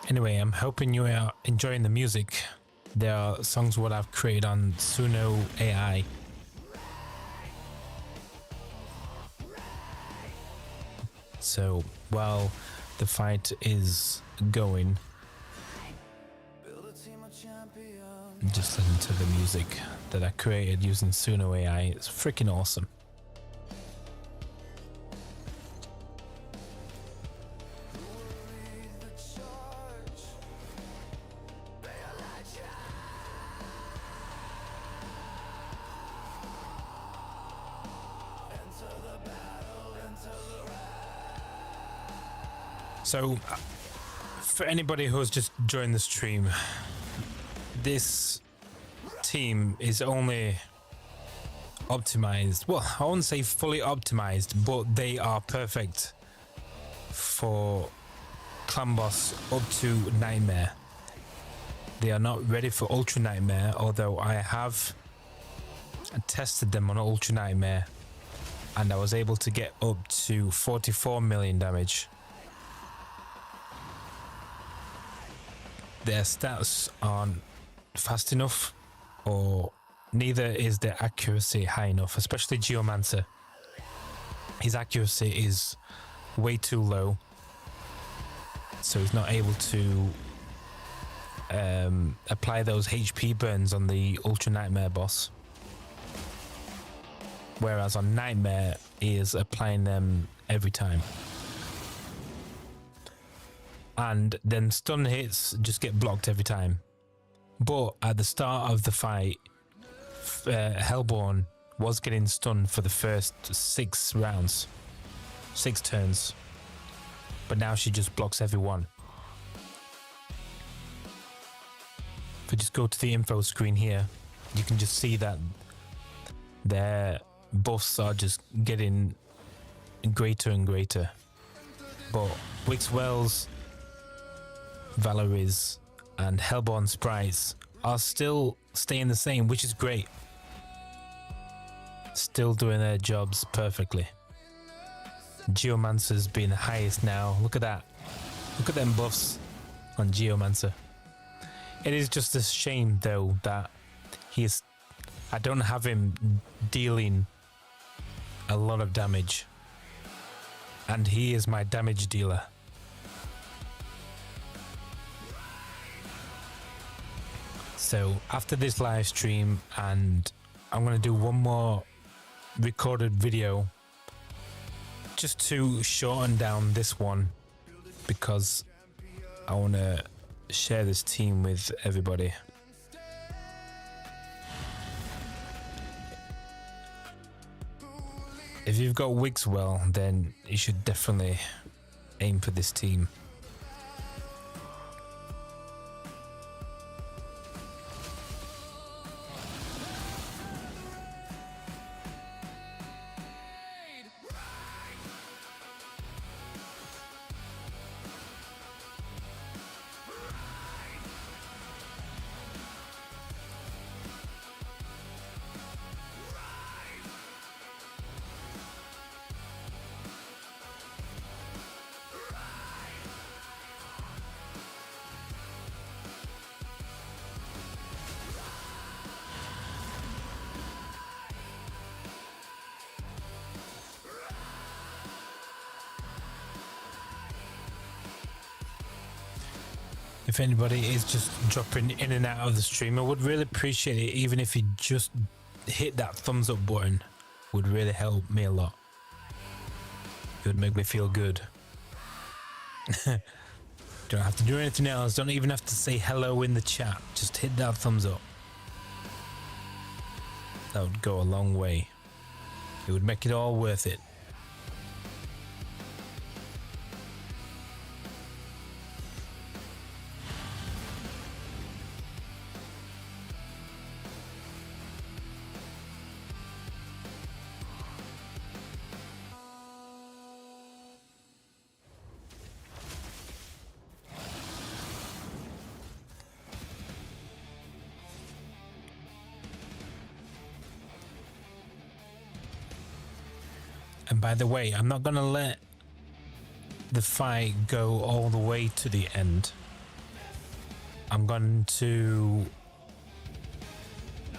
[SPEAKER 2] Anyway, I'm hoping you are enjoying the music. There are songs what I've created on Suno AI. So while the fight is going, just listen to the music that I created using Suno AI. It's freaking awesome. So, for anybody who's just joined the stream, this team is only optimized. Well, I won't say fully optimized, but they are perfect for Clan Boss up to Nightmare. They are not ready for Ultra Nightmare, although I have tested them on Ultra Nightmare and I was able to get up to 44 million damage. Their stats aren't fast enough, or neither is their accuracy high enough, especially Geomancer. His accuracy is way too low, so he's not able to apply those HP burns on the Ultra Nightmare boss. Whereas on Nightmare, he is applying them every time. And then stun hits just get blocked every time. But at the start of the fight, HellBorn was getting stunned for the first 6 rounds, 6 turns. But now she just blocks everyone. If we just go to the info screen here, you can just see that their buffs are just getting greater and greater. But Wixwell's, Valerie's and HellBorn sprites are still staying the same, which is great. Still doing their jobs perfectly. Geomancer's being the highest now. Look at that. Look at them buffs on Geomancer. It is just a shame though that I don't have him dealing a lot of damage, and he is my damage dealer. So after this live stream, and I'm going to do one more recorded video just to shorten down this one, because I want to share this team with everybody. If you've got Wixwell, then you should definitely aim for this team. If anybody is just dropping in and out of the stream, I would really appreciate it, even if you just hit that thumbs up button. Would really help me a lot. It would make me feel good. Don't have to do anything else. Don't even have to say hello in the chat. Just hit that thumbs up. That would go a long way. It would make it all worth it. And by the way, I'm not going to let the fight go all the way to the end. I'm going to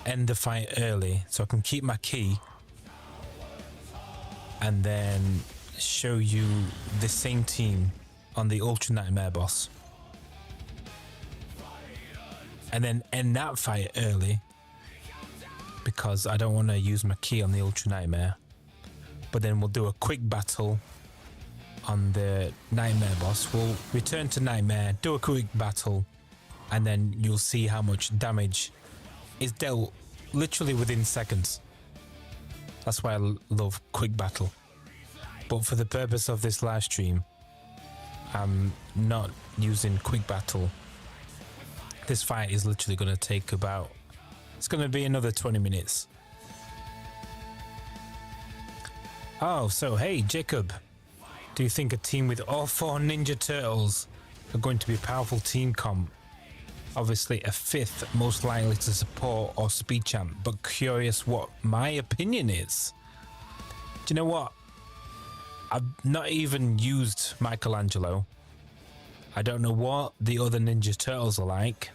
[SPEAKER 2] end the fight early so I can keep my key and then show you the same team on the Ultra Nightmare boss. And then end that fight early because I don't want to use my key on the Ultra Nightmare. But then we'll do a quick battle on the Nightmare boss. We'll return to Nightmare, do a quick battle, and then you'll see how much damage is dealt literally within seconds. That's why I love quick battle. But for the purpose of this live stream, I'm not using quick battle. This fight is literally going to take about It's going to be another 20 minutes. Oh, so hey, Jacob. Do you think a team with all 4 Ninja Turtles are going to be a powerful team comp? Obviously, a 5th most likely to support or speed champ, but curious what my opinion is. Do you know what? I've not even used Michelangelo. I don't know what the other Ninja Turtles are like.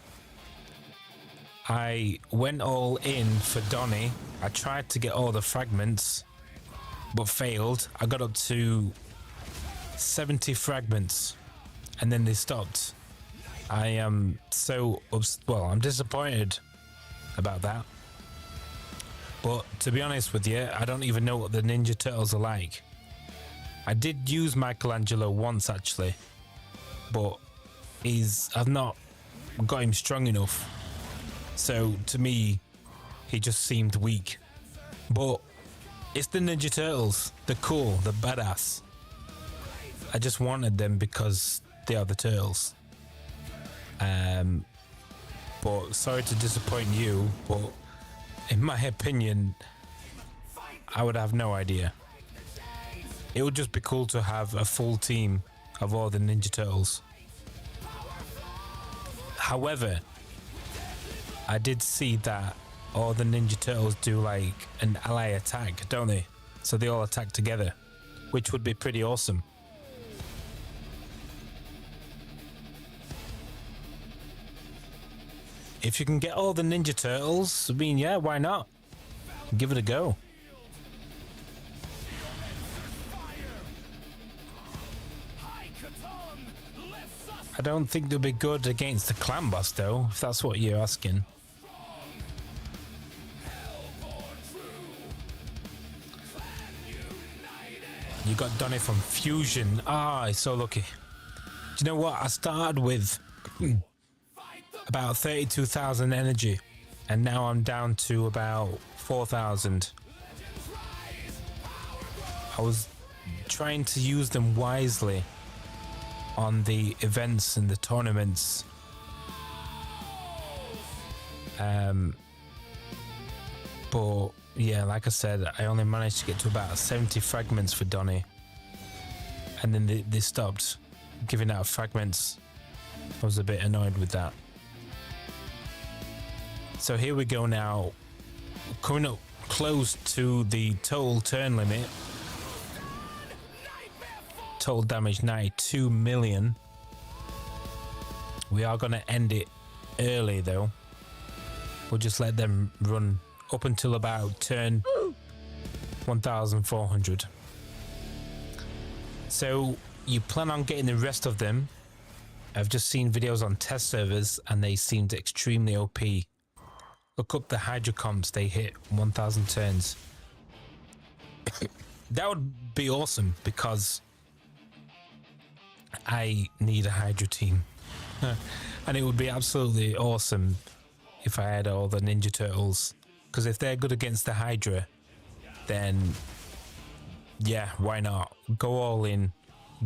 [SPEAKER 2] I went all in for Donnie. I tried to get all the fragments, but failed. I got up to 70 fragments, and then they stopped. I am so I'm disappointed about that. But to be honest with you, I don't even know what the Ninja Turtles are like. I did use Michelangelo once actually, but I've not got him strong enough. So to me, he just seemed weak. But it's the Ninja Turtles. They're cool. They're badass. I just wanted them because they are the Turtles. But sorry to disappoint you, but in my opinion, I would have no idea. It would just be cool to have a full team of all the Ninja Turtles. However, I did see that all the Ninja Turtles do like an ally attack, don't they? So they all attack together, which would be pretty awesome. If you can get all the Ninja Turtles, I mean, yeah, why not? Give it a go. I don't think they'll be good against the clan boss, though, if that's what you're asking. You got Donnie from Fusion. Ah, he's so lucky. Do you know what? I started with about 32,000 energy, and now I'm down to about 4,000. I was trying to use them wisely on the events and the tournaments. But yeah, like I said, I only managed to get to about 70 fragments for Donnie, and then they stopped giving out fragments. I was a bit annoyed with that. So here we go now, coming up close to the total turn limit. Total damage 92 million. We are going to end it early though. We'll just let them run up until about turn 1400. So you plan on getting the rest of them. I've just seen videos on test servers and they seemed extremely OP. Look up the Hydra comps, they hit 1000 turns. That would be awesome because I need a Hydra team. And it would be absolutely awesome if I had all the Ninja Turtles. Because if they're good against the Hydra, then yeah, why not? Go all in,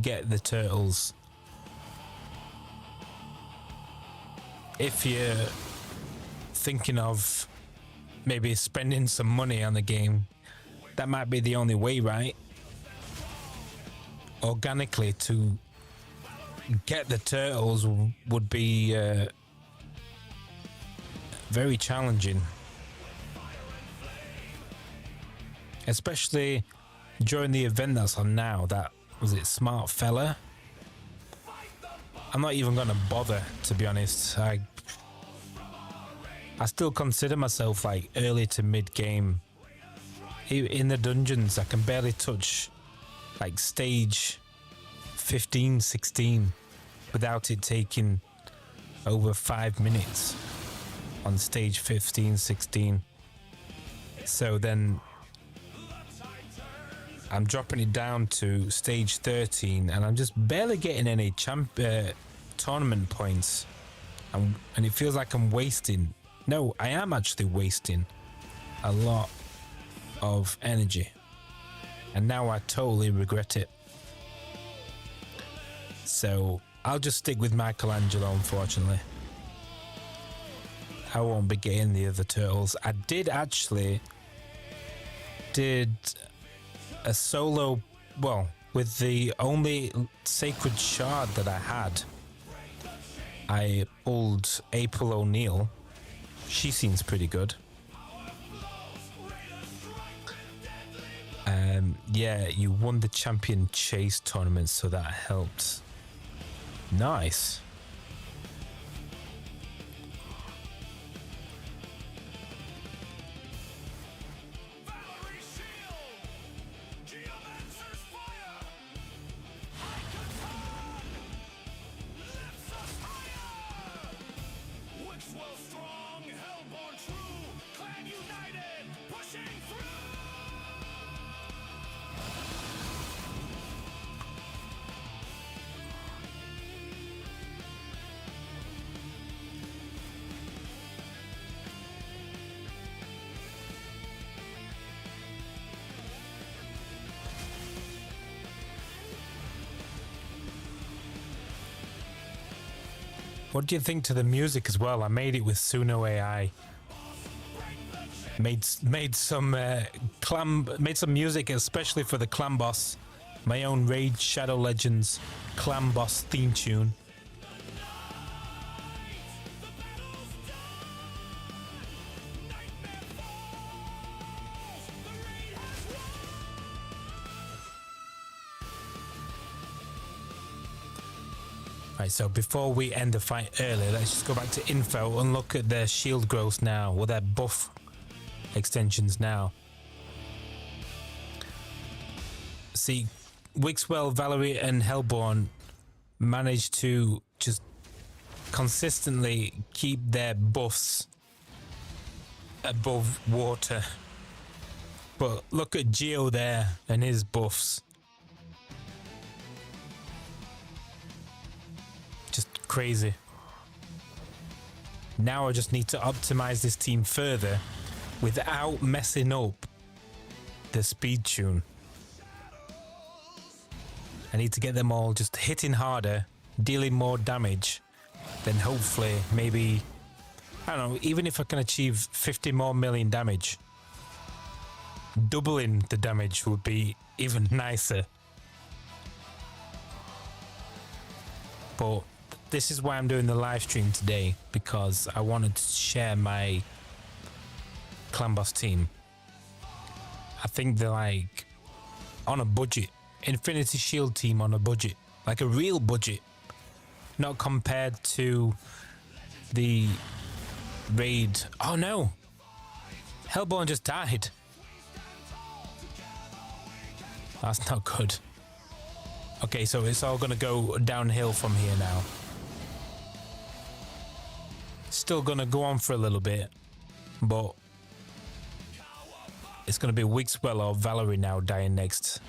[SPEAKER 2] get the Turtles. If you're thinking of maybe spending some money on the game, that might be the only way, right? Organically to get the Turtles would be very challenging, especially during the event that's on now. That was it, Smart Fella. I'm not even gonna bother, to be honest. I still consider myself like early to mid game. In the dungeons I can barely touch like stage 15, 16 without it taking over 5 minutes on stage 15, 16. So then I'm dropping it down to stage 13 and I'm just barely getting any tournament points, and it feels like I'm wasting. No, I am actually wasting a lot of energy, and now I totally regret it. So I'll just stick with Michelangelo, unfortunately. I won't be getting the other turtles. I did a solo, well, with the only sacred shard that I had. I pulled April O'Neil. She seems pretty good. Yeah, you won the champion chase tournament, so that helped. Nice.
[SPEAKER 1] Valerie Shield! Geomancer's fire! Katun! Lifts us higher! Wixwell strong, HellBorn true, clan united, pushing through!
[SPEAKER 2] What do you think to the music as well? I made it with Suno AI. Made some music especially for the Clan Boss. My own Raid Shadow Legends Clan Boss theme tune. Right, so before we end the fight early, let's just go back to info and look at their shield growth now, or their buff extensions now. See, Wixwell, Valerie and HellBorn managed to just consistently keep their buffs above water. But look at Geo there and his buffs. Just crazy. Now I just need to optimize this team further without messing up the speed tune. I need to get them all just hitting harder, dealing more damage. Then hopefully, maybe, I don't know, even if I can achieve 50 more million damage, doubling the damage would be even nicer. But this is why I'm doing the live stream today, because I wanted to share my Clan Boss team. I think they're like on a budget. Infinity Shield team on a budget. Like a real budget. Not compared to the raid. Oh no! HellBorn just died. That's not good. Okay, so it's all gonna go downhill from here now. Still gonna go on for a little bit, but it's gonna be Wixwell or Valerie now dying next.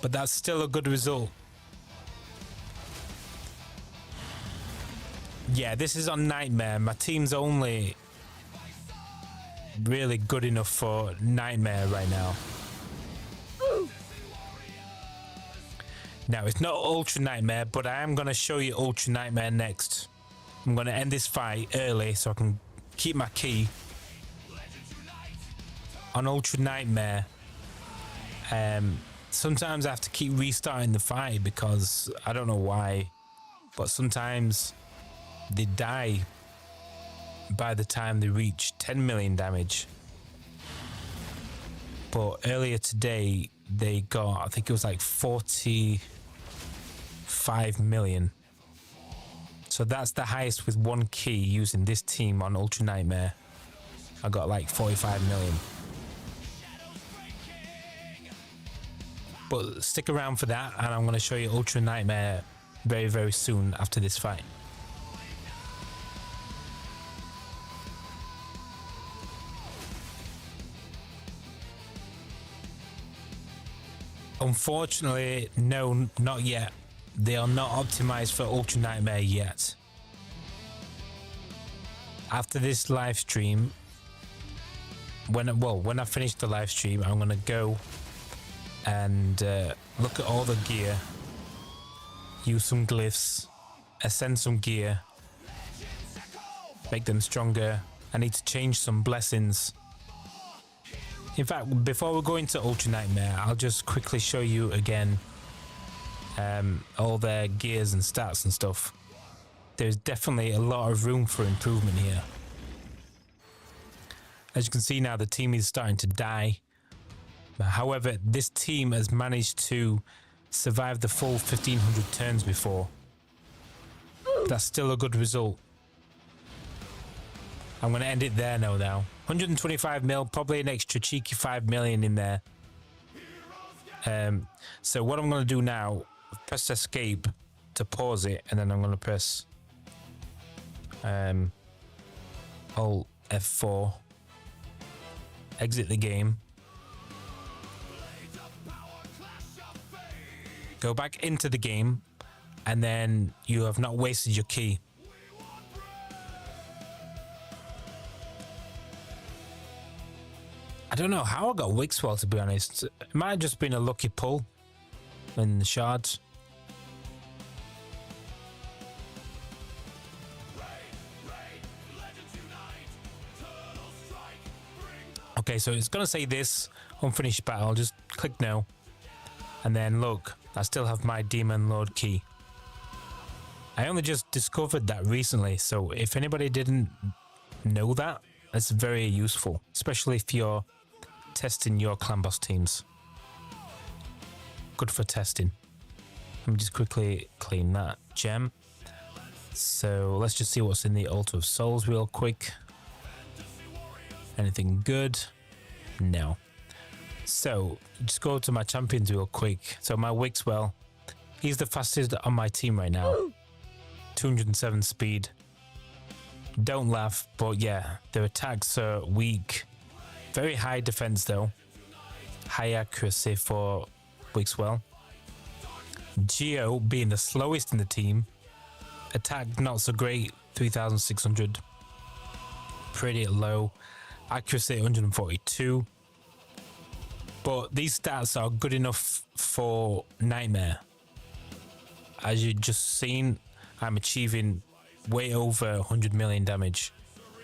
[SPEAKER 2] But that's still a good result. Yeah, this is on Nightmare. My team's only really good enough for Nightmare right now. Now, it's not Ultra Nightmare, but I am going to show you Ultra Nightmare next. I'm going to end this fight early so I can keep my key on Ultra Nightmare. Sometimes I have to keep restarting the fight because I don't know why, but sometimes they die by the time they reach 10 million damage. But earlier today they got, I think it was like 45 million. So that's the highest with one key using this team on Ultra Nightmare. I got like 45 million. But stick around for that, and I'm going to show you Ultra Nightmare very, very soon after this fight. Unfortunately, no, not yet. They are not optimized for Ultra Nightmare yet. After this live stream, when I finish the live stream, I'm going to go and look at all the gear. Use some glyphs, ascend some gear, make them stronger. I need to change some blessings. In fact, before we go into Ultra Nightmare, I'll just quickly show you again all their gears and stats and stuff. There's definitely a lot of room for improvement here. As you can see now, the team is starting to die. However, this team has managed to survive the full 1500 turns before. That's still a good result. I'm going to end it there now. 125 mil, probably an extra cheeky 5 million in there. So what I'm going to do now, press escape to pause it, and then I'm going to press Alt F4, exit the game, go back into the game, and then you have not wasted your key. I don't know how I got Wixwell, to be honest. It might have just been a lucky pull in the shards. Okay, so it's going to say this, unfinished battle. Just click no. And then look, I still have my Demon Lord key. I only just discovered that recently, so if anybody didn't know that, that's very useful, especially if you're testing your clan boss teams. Good for testing. Let me just quickly clean that gem. So let's just see what's in the Altar of Souls real quick. Anything good? No. So just go to my champions real quick. So my Wixwell, he's the fastest on my team right now. 207 speed. Don't laugh, but yeah, their attacks are weak. Very high defense though. High accuracy for Wixwell. Geo being the slowest in the team. Attack not so great, 3600. Pretty low. Accuracy 142. But these stats are good enough for Nightmare. As you just seen, I'm achieving way over 100 million damage.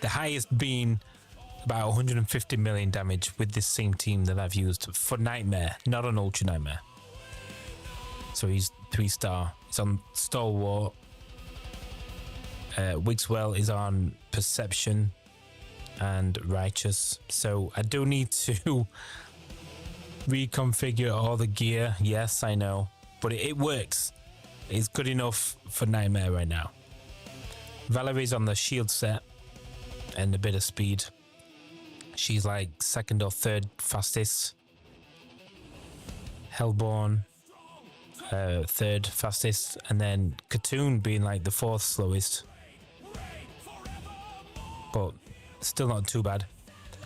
[SPEAKER 2] The highest being about 150 million damage with this same team that I've used for Nightmare, not on Ultra Nightmare. So he's 3-star. He's on Stalwart. Wixwell is on Perception and Righteous. So I do need to reconfigure all the gear. Yes, I know. But it works. It's good enough for Nightmare right now. Valerie's on the shield set and a bit of speed. She's like second or third fastest. HellBorn, third fastest. And then Katun being like the fourth slowest. But still not too bad.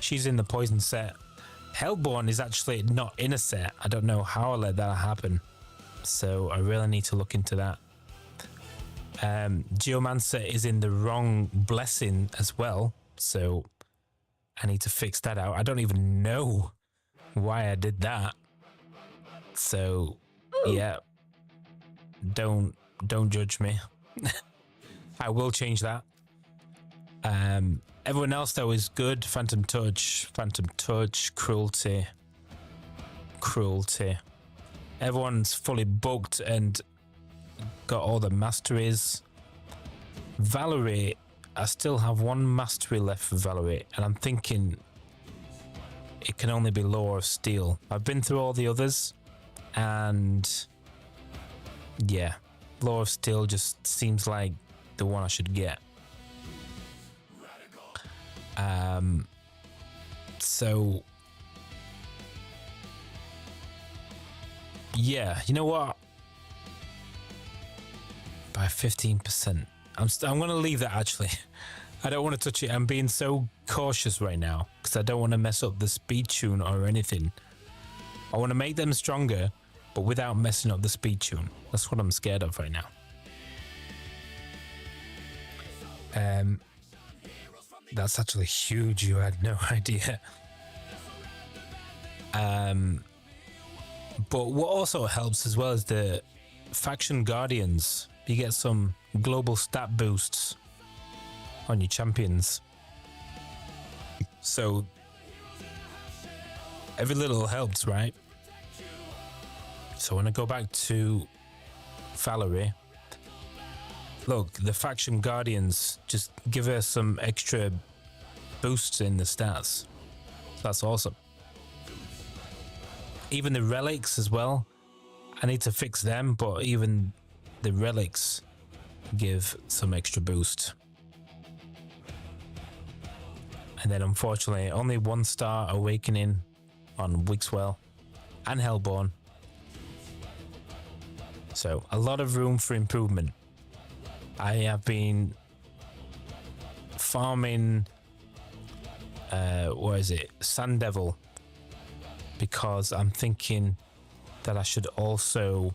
[SPEAKER 2] She's in the poison set. HellBorn is actually not in a set. I don't know how I let that happen. So I really need to look into that. Geomance is in the wrong blessing as well. So I need to fix that out. I don't even know why I did that. So yeah, don't judge me. I will change that. Everyone else though is good. Phantom Touch, Cruelty. Everyone's fully booked and got all the masteries. Valerie, I still have one mastery left for Valerie, and I'm thinking it can only be Law of Steel. I've been through all the others, and yeah, Law of Steel just seems like the one I should get. So yeah, you know what? By 15%. I'm going to leave that actually. I don't want to touch it. I'm being so cautious right now because I don't want to mess up the speed tune or anything. I want to make them stronger, but without messing up the speed tune. That's what I'm scared of right now. That's actually huge. You had no idea. But what also helps as well is the faction guardians. You get some global stat boosts on your champions. So every little helps, right? So when I go back to Valerie, look, the faction guardians just give her some extra boosts in the stats. That's awesome. Even the relics as well. I need to fix them, but even the relics give some extra boost. And then unfortunately, only 1-star awakening on Wixwell and HellBorn. So a lot of room for improvement. I have been farming, Sand Devil, because I'm thinking that I should also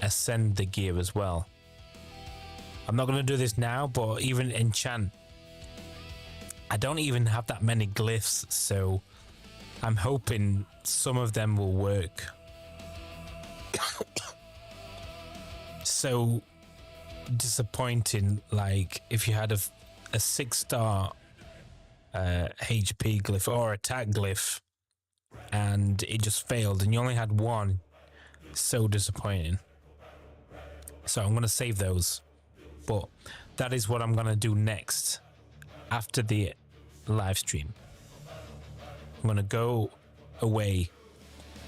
[SPEAKER 2] ascend the gear as well. I'm not going to do this now, but even enchant, I don't even have that many glyphs, so I'm hoping some of them will work. So disappointing, like if you had a 6-star HP glyph or attack glyph and it just failed and you only had one. So disappointing. So I'm going to save those, but that is what I'm going to do next after the live stream. I'm going to go away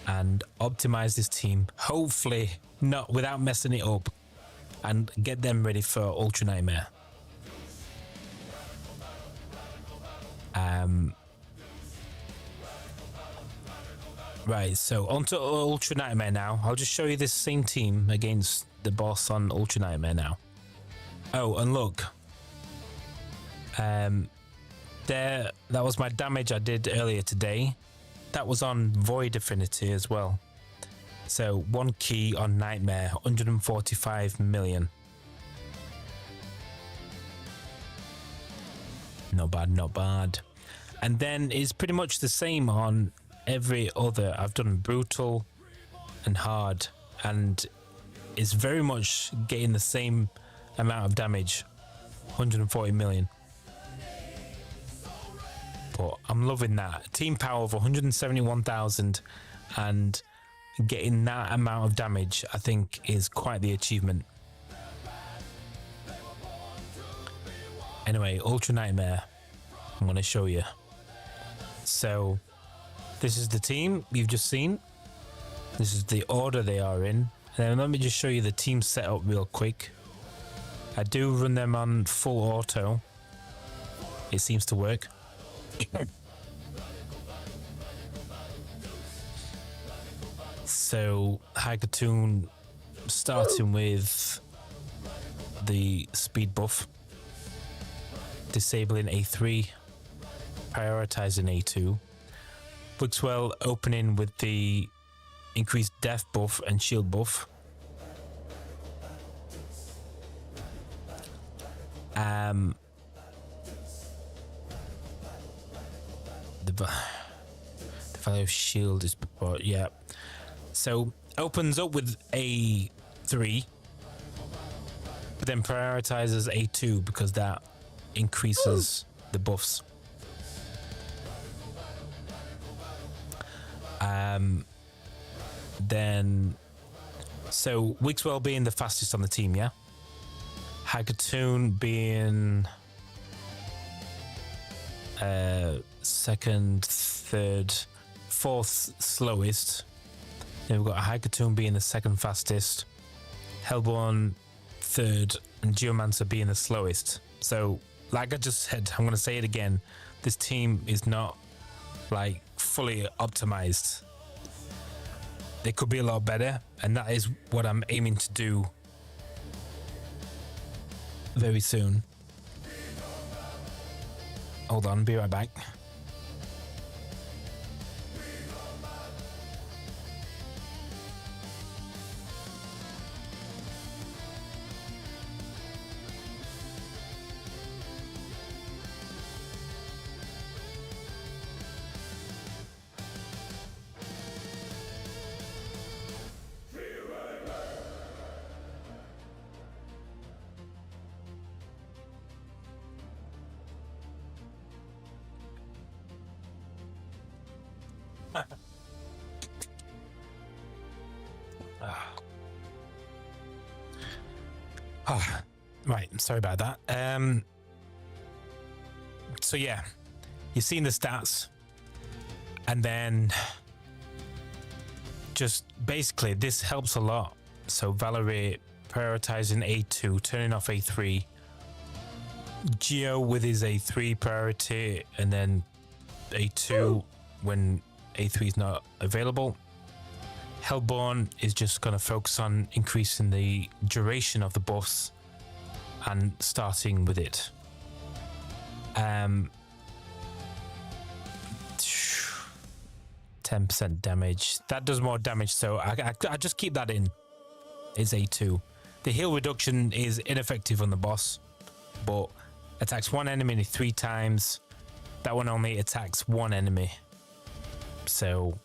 [SPEAKER 2] and optimize this team, hopefully not without messing it up, and get them ready for Ultra Nightmare. Right, so onto Ultra Nightmare now. I'll just show you this same team against the boss on Ultra Nightmare now. Oh, and look. That was my damage I did earlier today. That was on Void Affinity as well. So 1 key on Nightmare, 145 million. Not bad, not bad. And then it's pretty much the same on every other. I've done brutal and hard, and it's very much getting the same amount of damage, 140 million. But I'm loving that. Team power of 171,000 and getting that amount of damage, I think, is quite the achievement. Anyway, Ultra Nightmare, I'm going to show you. So this is the team you've just seen. This is the order they are in. And then let me just show you the team setup real quick. I do run them on full auto. It seems to work. So Katun starting with the speed buff, disabling A3, prioritizing A2. Wixwell opening with the increased death buff and shield buff. The value of shield is, yeah. So opens up with A3, but then prioritizes A2 because that increases the buffs. Then, so Wixwell being the fastest on the team, yeah? Katun being second, third, fourth slowest. Then we've got Katun being the second fastest, HellBorn third, and Geomance being the slowest. So, like I just said, I'm going to say it again. This team is not like fully optimized. They could be a lot better, and that is what I'm aiming to do very soon. Hold on, be right back. Oh, right, sorry about that. So yeah, you've seen the stats, and then just basically this helps a lot. So Valerie prioritizing A2, turning off A3, Geo with his A3 priority, and then A2 when A3 is not available. HellBorn is just going to focus on increasing the duration of the buffs and starting with it. 10% damage. That does more damage, so I just keep that in. It's A2. The heal reduction is ineffective on the boss, but attacks one enemy 3 times. That one only attacks one enemy, so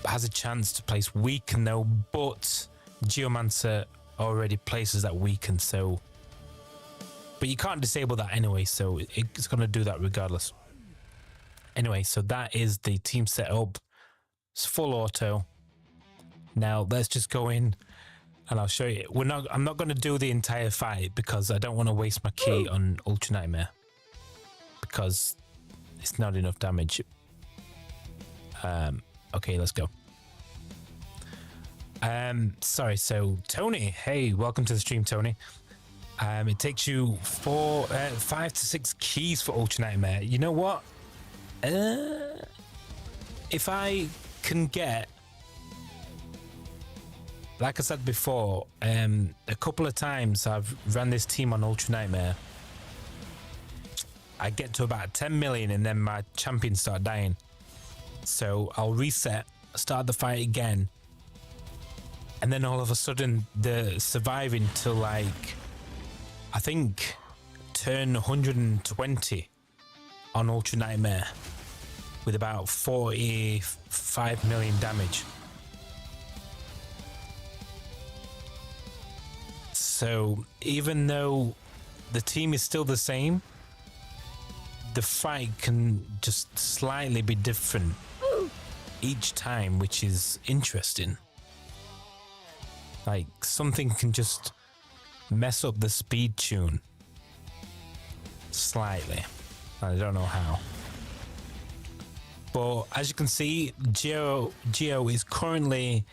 [SPEAKER 2] has a chance to place weaken though, but Geomancer already places that weaken, so but you can't disable that anyway, so it's going to do that regardless. Anyway, so that is the team setup. It's full auto. Now let's just go in and I'll show you. I'm not going to do the entire fight because I don't want to waste my key on Ultra Nightmare because it's not enough damage. Okay, let's go. Sorry, so Tony, hey, welcome to the stream, Tony. It takes you 5 to 6 keys for Ultra Nightmare. You know what? If I can get, like I said before, a couple of times I've ran this team on Ultra Nightmare, I get to about 10 million and then my champions start dying. So I'll reset, start the fight again, and then all of a sudden the surviving to like, I think, turn 120 on Ultra Nightmare with about 45 million damage. So even though the team is still the same, the fight can just slightly be different each time, which is interesting. Like something can just mess up the speed tune slightly. I don't know how. But as you can see, Geo is currently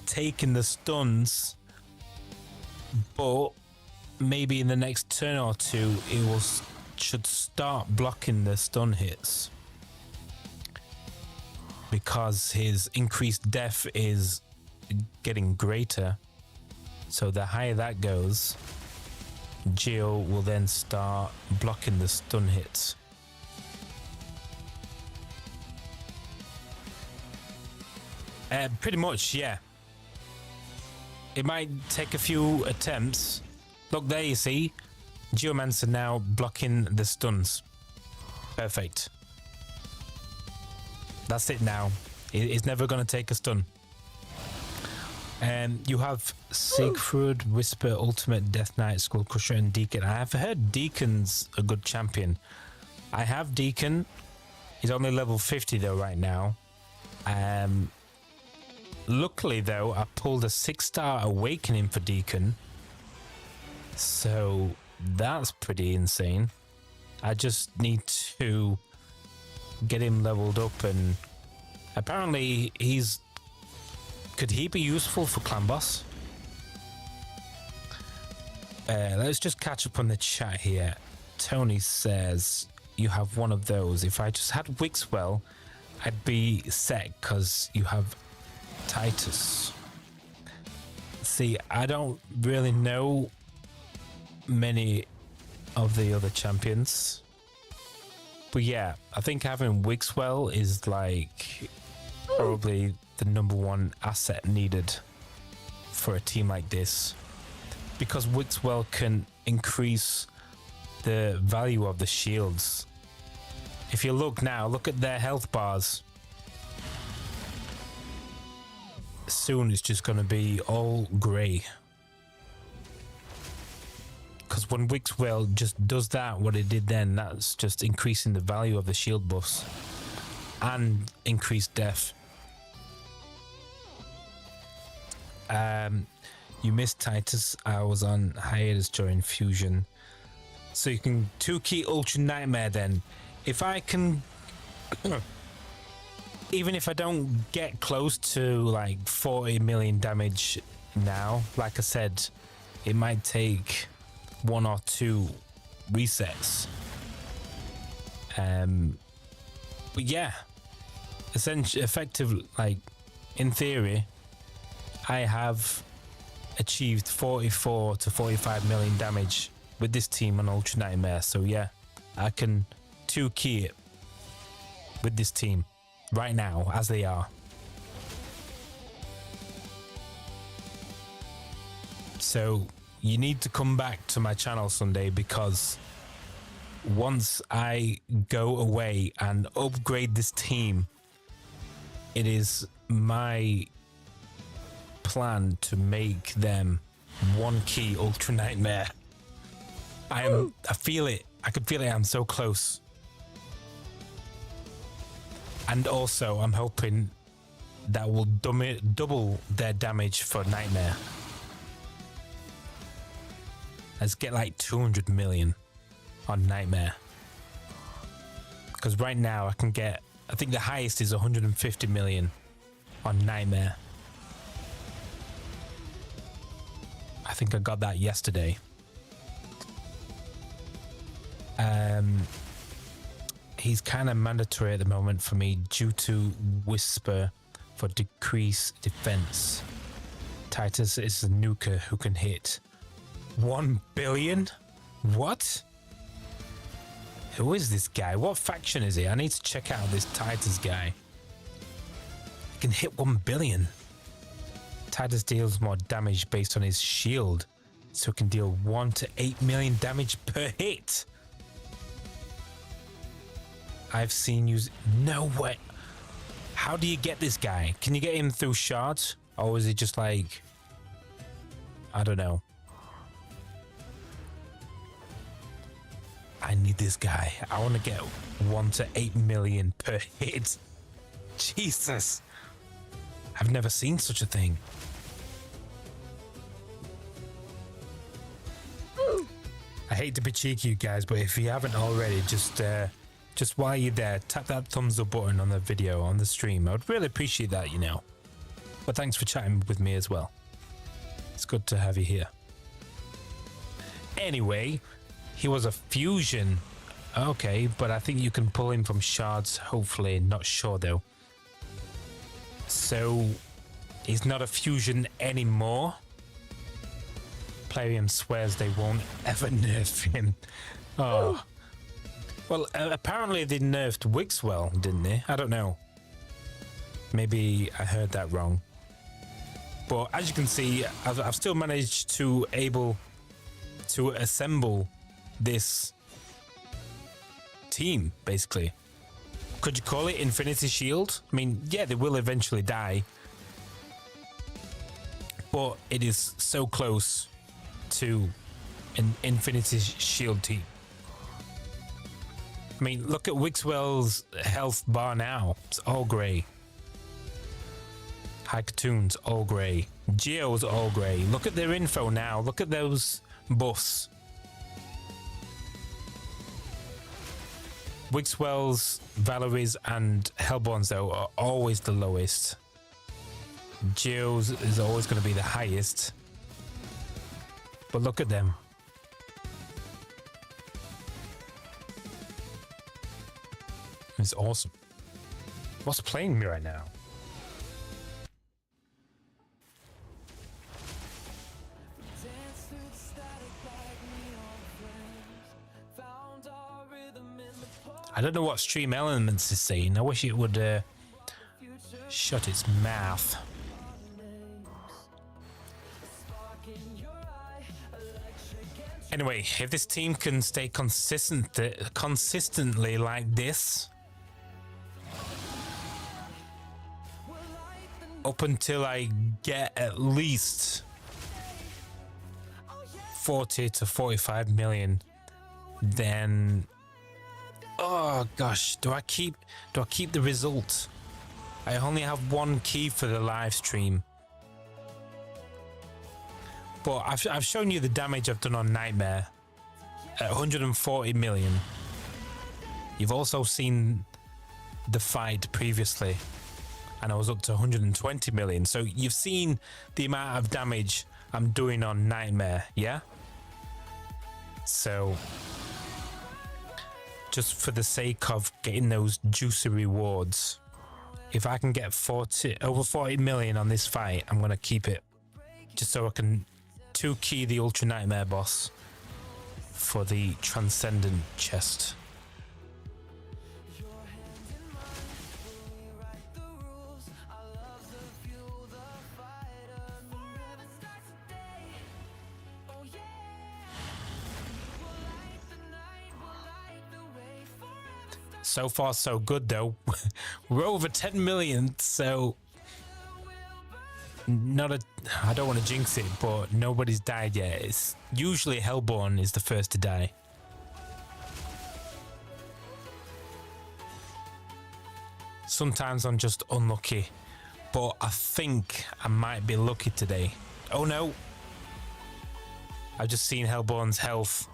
[SPEAKER 2] taking the stuns, but maybe in the next turn or two it should start blocking the stun hits because his increased def is getting greater. So the higher that goes, Geo will then start blocking the stun hits. Pretty much, yeah. It might take a few attempts. Look there, you see, Geomance are now blocking the stuns. Perfect. That's it now. It's never going to take a stun. You have Siegfried, Whisper, Ultimate, Death Knight, Skull Crusher, and Deacon. I have heard Deacon's a good champion. I have Deacon. He's only level 50 though right now. Luckily though, I pulled a 6-star Awakening for Deacon. So that's pretty insane. I just need to get him leveled up, and apparently could he be useful for Clan Boss? Let's just catch up on the chat here. Tony says you have one of those. If I just had Wixwell, I'd be set because you have Titus. See, I don't really know many of the other champions, but yeah, I think having Wixwell is like probably the #1 asset needed for a team like this, because Wixwell can increase the value of the shields. If you look now, look at their health bars. Soon it's just going to be all grey, because when Wixwell just does that, what it did then, that's just increasing the value of the shield buffs and increased def. You missed Titus. I was on hiatus during Fusion. So you can 2-key Ultra Nightmare then. If I can... even if I don't get close to like 40 million damage now, like I said, it might take 1 or 2 resets. But yeah, essentially, effectively, like in theory, I have achieved 44 to 45 million damage with this team on Ultra Nightmare. So yeah, I can 2-key it with this team right now as they are. So you need to come back to my channel Sunday, because once I go away and upgrade this team, it is my plan to make them 1-key Ultra Nightmare. I feel it. I can feel it. I'm so close. And also, I'm hoping that will double their damage for Nightmare. Let's get like 200 million on Nightmare. Because right now I can get, I think the highest is 150 million on Nightmare. I think I got that yesterday. He's kind of mandatory at the moment for me due to Whisper for decreased defense. Titus is a nuker who can hit 1 billion? What? Who is this guy? What faction is he? I need to check out this Titus guy. He can hit 1 billion. Titus deals more damage based on his shield, so he can deal 1 to 8 million damage per hit. I've seen you... No way. How do you get this guy? Can you get him through shards? Or is he just like... I don't know. I need this guy. I want to get 1 to 8 million per hit. Jesus. I've never seen such a thing. I hate to be cheeky, you guys, but if you haven't already, just while you're there, tap that thumbs up button on the video, on the stream. I would really appreciate that, you know. But thanks for chatting with me as well. It's good to have you here. Anyway, he was a fusion. Okay, but I think you can pull him from shards, hopefully. Not sure, though. So, he's not a fusion anymore. Plarium swears they won't ever nerf him. Oh. Well, apparently they nerfed Wixwell, didn't they? I don't know. Maybe I heard that wrong. But as you can see, I've still managed to able to assemble this team, basically. Could you call it Infinity Shield? I mean, yeah, they will eventually die. But it is so close to an Infinity Shield team. I mean, look at Wixwell's health bar now. It's all grey. Katun's all grey. Geo's all grey. Look at their info now. Look at those buffs. Wixwell's, Valerie's, and HellBorn's, though, are always the lowest. Geo's is always going to be the highest. But look at them. It's awesome. What's playing me right now? I don't know what Stream Elements is saying. I wish it would shut its mouth. Anyway, if this team can stay consistently like this up until I get at least 40 to 45 million, then oh gosh, do I keep the result? I only have 1 key for the live stream. But I've shown you the damage I've done on Nightmare at 140 million. You've also seen the fight previously, and I was up to 120 million. So you've seen the amount of damage I'm doing on Nightmare, yeah? So just for the sake of getting those juicy rewards, if I can get over 40 million on this fight, I'm going to keep it. Just so I can 2-key the Ultra Nightmare boss for the Transcendent chest. So far, so good, though. We're over 10 million, so I don't want to jinx it, but nobody's died yet. It's usually HellBorn is the first to die. Sometimes I'm just unlucky, but I think I might be lucky today. Oh no! I've just seen HellBorn's health.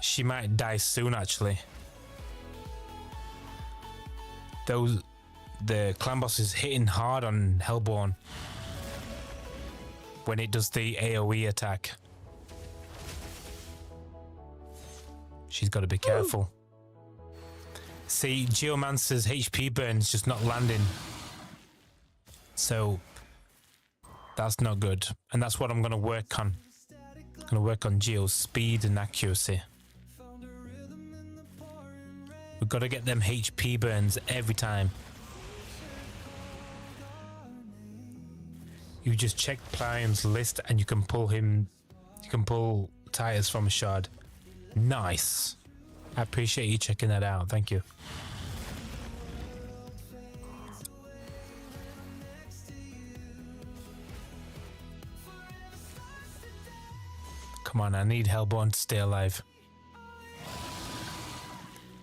[SPEAKER 2] She might die soon, actually. The clan boss is hitting hard on HellBorn when it does the AoE attack. She's got to be careful. See, Geomance's HP burn is just not landing. So that's not good. And that's what I'm going to work on. I'm going to work on Geo's speed and accuracy. We've got to get them HP burns every time. You just check Plion's list and you can pull him. You can pull tires from a shard. Nice. I appreciate you checking that out. Thank you. Come on, I need HellBorn to stay alive.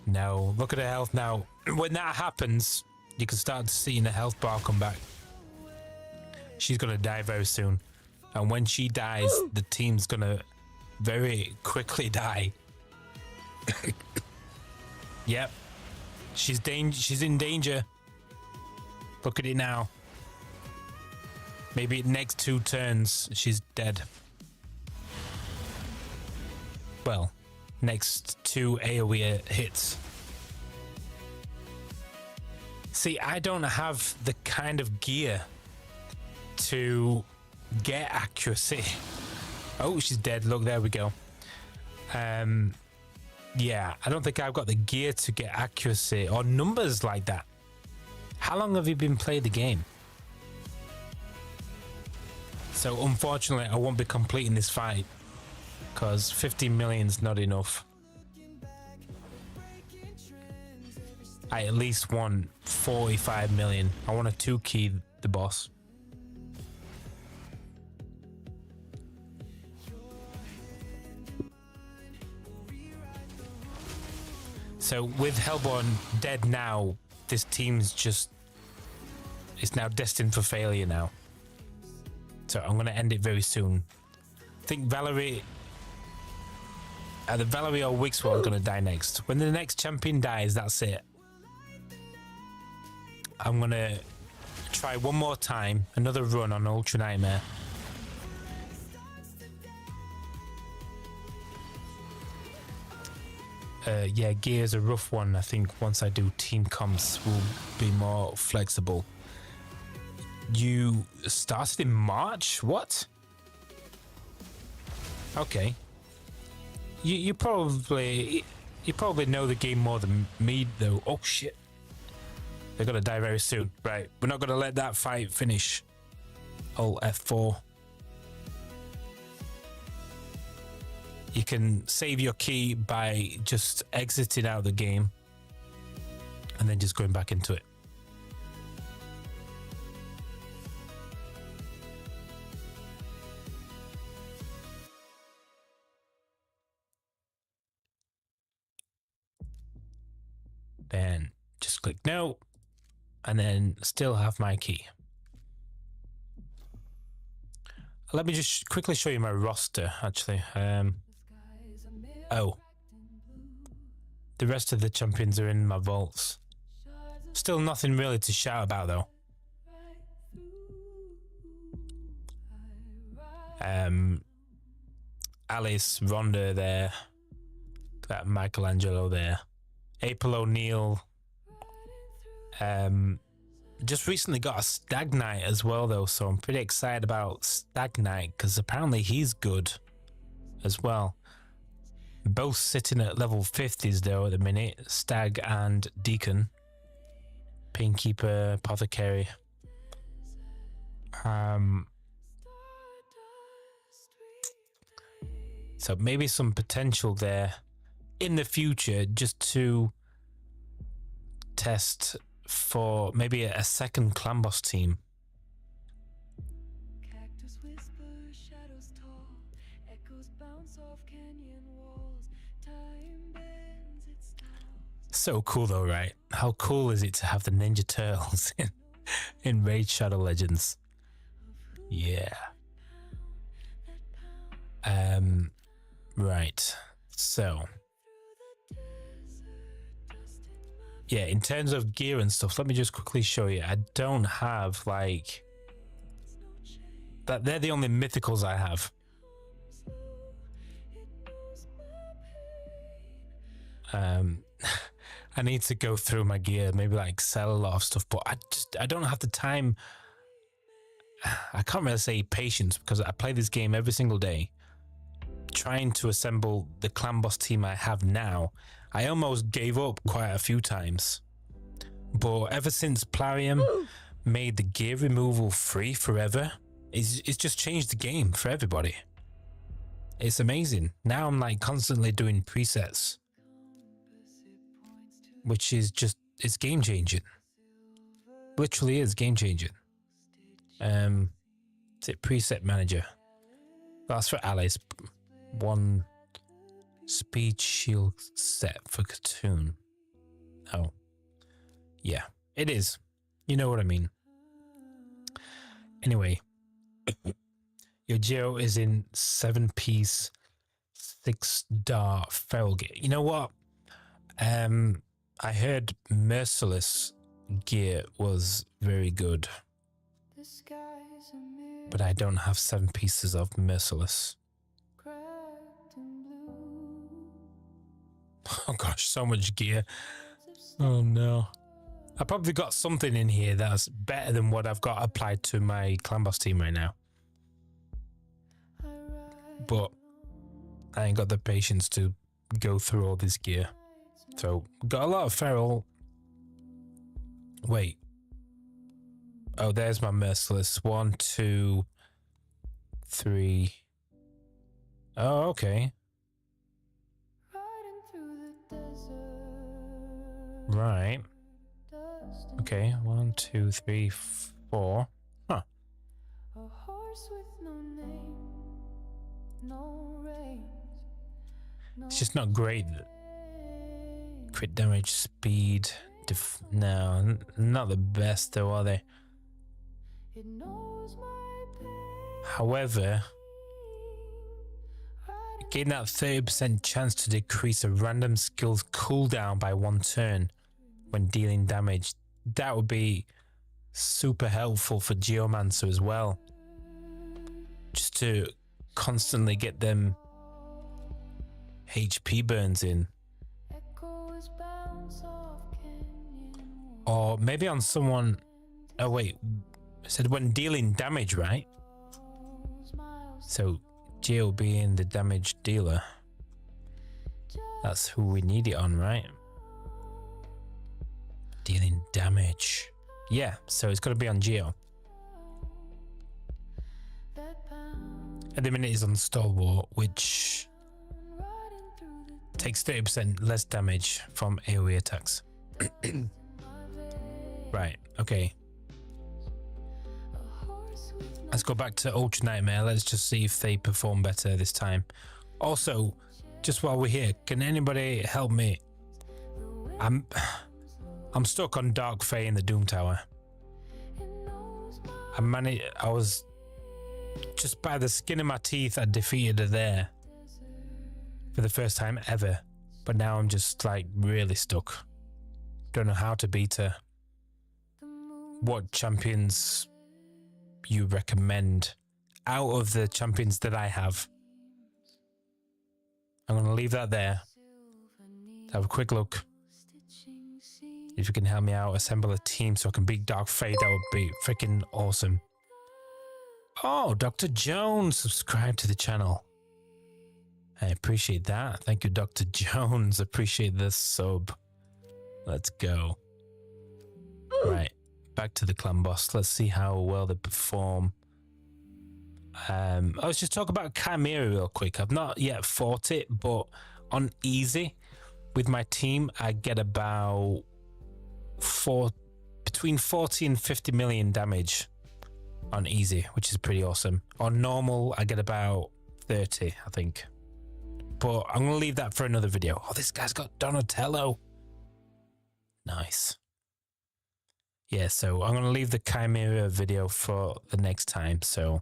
[SPEAKER 2] No, look at her health now. When that happens, you can start seeing the health bar come back. She's going to die very soon. And when she dies, the team's going to very quickly die. Yep. She's in danger. Look at it now. Maybe next 2 turns, she's dead. Well, next 2 AoE hits. See, I don't have the kind of gear to get accuracy. Oh, she's dead. Look, there we go. Yeah, I don't think I've got the gear to get accuracy or numbers like that. How long have you been playing the game? So unfortunately, I won't be completing this fight because 15 million's not enough. I at least want 45 million. I want to 2-key the boss. So with HellBorn dead now, this team's just, it's now destined for failure now. So I'm going to end it very soon. I think Valerie, either Valerie or Wixwell are going to die next. When the next champion dies, that's it. I'm going to try one more time, another run on Ultra Nightmare. Yeah, gear's a rough one. I think once I do team comps, we'll be more flexible. You started in March? What? Okay. You probably know the game more than me though. Oh shit. They're gonna die very soon. Right. We're not gonna let that fight finish. Alt F4. You can save your key by just exiting out of the game and then just going back into it. Then just click no and then still have my key. Let me just quickly show you my roster, actually. Oh. The rest of the champions are in my vaults. Still nothing really to shout about, though. Alice, Rhonda there. Got Michelangelo there. April O'Neil. Just recently got a Stag Knight as well, though, so I'm pretty excited about Stag Knight because apparently he's good as well. Both sitting at level 50s though at the minute. Stag and Deacon. Painkeeper, Apothecary. So maybe some potential there in the future just to test for maybe a second clan boss team. So cool though, right? How cool is it to have the Ninja Turtles in Raid Shadow Legends? Yeah. Right. So yeah, in terms of gear and stuff, let me just quickly show you. I don't have like that. They're the only mythicals I have. I need to go through my gear, maybe like sell a lot of stuff, but I don't have the time. I can't really say patience because I play this game every single day, trying to assemble the clan boss team I have now. I almost gave up quite a few times, but ever since Plarium made the gear removal free forever, it's just changed the game for everybody. It's amazing. Now I'm like constantly doing presets, which is just, it's game changing. Literally is game changing. Is it preset manager? That's for Alice. One speed shield set for Katun. Oh, yeah, it is. You know what I mean. Anyway, your Geo is in 7-piece 6-star feral gear. You know what? I heard Merciless gear was very good, but I don't have 7 pieces of Merciless. Oh gosh, so much gear. Oh no. I probably got something in here that's better than what I've got applied to my clan boss team right now, but I ain't got the patience to go through all this gear. So got a lot of feral. Wait. Oh, there's my Merciless. 1, 2, 3. Oh, okay. Right. Okay, 1, 2, 3, 4. Huh. It's just not great. Crit damage, speed. No, not the best though, are they? However, gain that 30% chance to decrease a random skill's cooldown by 1 turn when dealing damage. That would be super helpful for Geomancer as well. Just to constantly get them HP burns in. Or maybe on someone... Oh wait, I said when dealing damage, right? So Geo being the damage dealer. That's who we need it on, right? Dealing damage. Yeah, so it's got to be on Geo. At the minute it's on Stalwart, which takes 30% less damage from AoE attacks. Right, okay. Let's go back to Ultra Nightmare. Let's just see if they perform better this time. Also, just while we're here, can anybody help me? I'm stuck on Dark Fae in the Doom Tower. I was just by the skin of my teeth, I defeated her there for the first time ever. But now I'm just like really stuck. Don't know how to beat her. What champions you recommend out of the champions that I have? I'm going to leave that there. Have a quick look. If you can help me out, assemble a team so I can beat Dark Fate, that would be freaking awesome. Oh, Dr. Jones, subscribe to the channel. I appreciate that. Thank you, Dr. Jones. Appreciate this sub. Let's go. Right, back to the clan boss. Let's see how well they perform. Let's just talk about Chimera real quick. I've not yet fought it, but on easy with my team, I get about between 40 and 50 million damage on easy, which is pretty awesome. On normal, I get about 30, I think. But I'm going to leave that for another video. Oh, this guy's got Donatello. Nice. Yeah, so I'm going to leave the Chimera video for the next time. So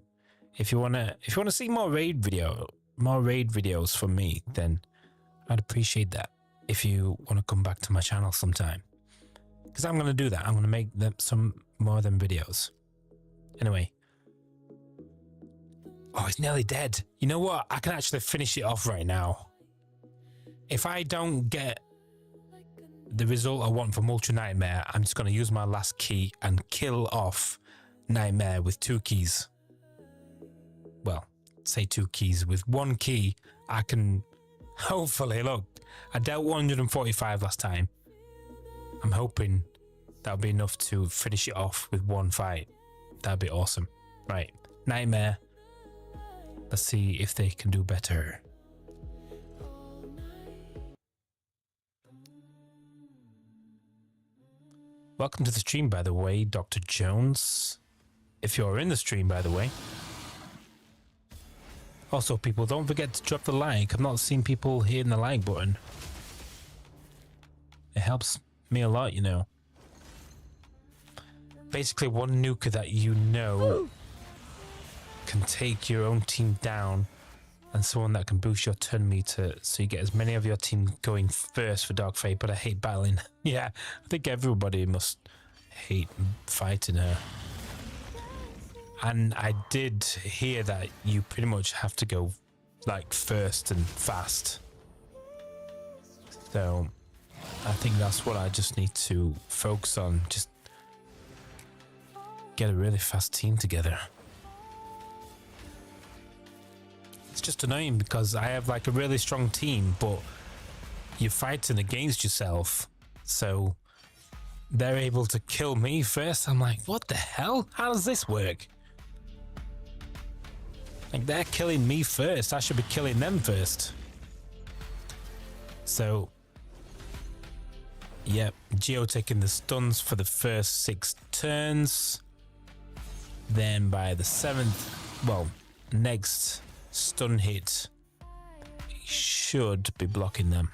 [SPEAKER 2] if you want to see more raid videos from me, then I'd appreciate that. If you want to come back to my channel sometime, because I'm going to do that. I'm going to make some more of them videos. Anyway. Oh, he's nearly dead. You know what? I can actually finish it off right now. If I don't get the result I want from Ultra Nightmare, I'm just going to use my last key and kill off Nightmare with 2 keys. Well, say 2 keys. With 1 key, I can hopefully, look, I dealt 145 last time. I'm hoping that'll be enough to finish it off with 1 fight. That'd be awesome. Right, Nightmare. Let's see if they can do better. Welcome to the stream, by the way, Dr. Jones. If you're in the stream, by the way. Also, people, don't forget to drop the like. I've not seen people hitting the like button. It helps me a lot, you know. Basically, one nuker that you know can take your own team down, and someone that can boost your turn meter so you get as many of your team going first for Dark Fate. But I hate battling. Yeah, I think everybody must hate fighting her. And I did hear that you pretty much have to go like first and fast. So I think that's what I just need to focus on. Just get a really fast team together. It's just annoying because I have like a really strong team, but you're fighting against yourself. So they're able to kill me first. I'm like, what the hell? How does this work? Like, they're killing me first. I should be killing them first. So, yep, Geo taking the stuns for the first 6 turns. Then by the 7th, well, next stun hit, he should be blocking them.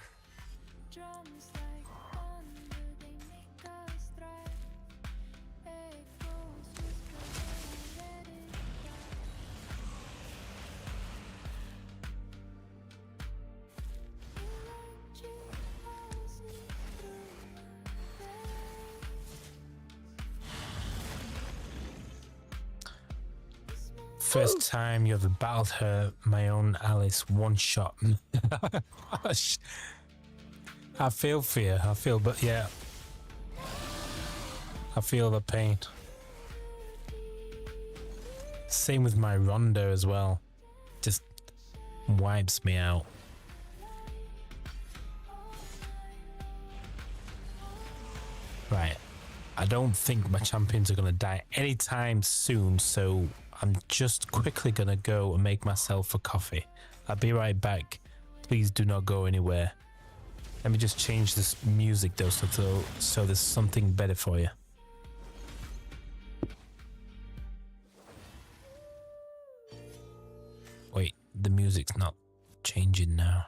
[SPEAKER 2] First time you ever battled her, my own Alice, one shot. Gosh. I feel for you. But yeah. I feel the pain. Same with my Ronda as well. Just wipes me out. Right. I don't think my champions are going to die anytime soon, so I'm just quickly going to go and make myself a coffee. I'll be right back. Please do not go anywhere. Let me just change this music though, so there's something better for you. Wait, the music's not changing now.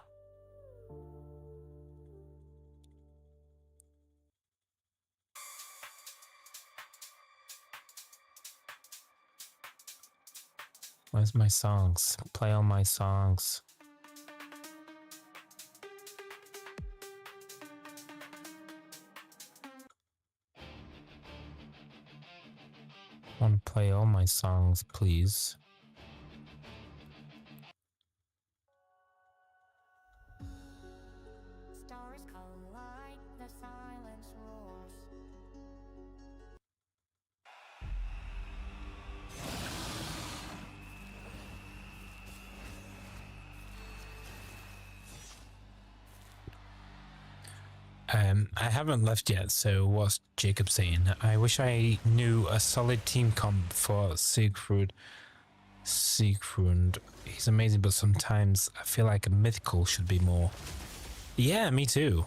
[SPEAKER 2] Where's my songs? Play all my songs. I want to play all my songs, please.
[SPEAKER 3] Stars collide, the silence roars.
[SPEAKER 2] I haven't left yet, so what's Jacob saying? I wish I knew a solid team comp for Siegfried. He's amazing, but sometimes I feel like a mythical should be more. Yeah, me too.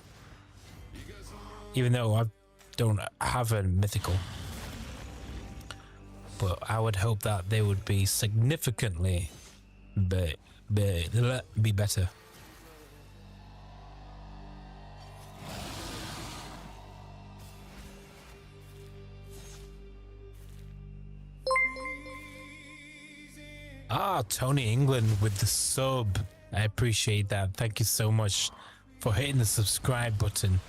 [SPEAKER 2] Even though I don't have a mythical. But I would hope that they would be significantly be better. Ah, Tony England with the sub. I appreciate that. Thank you so much for hitting the subscribe button.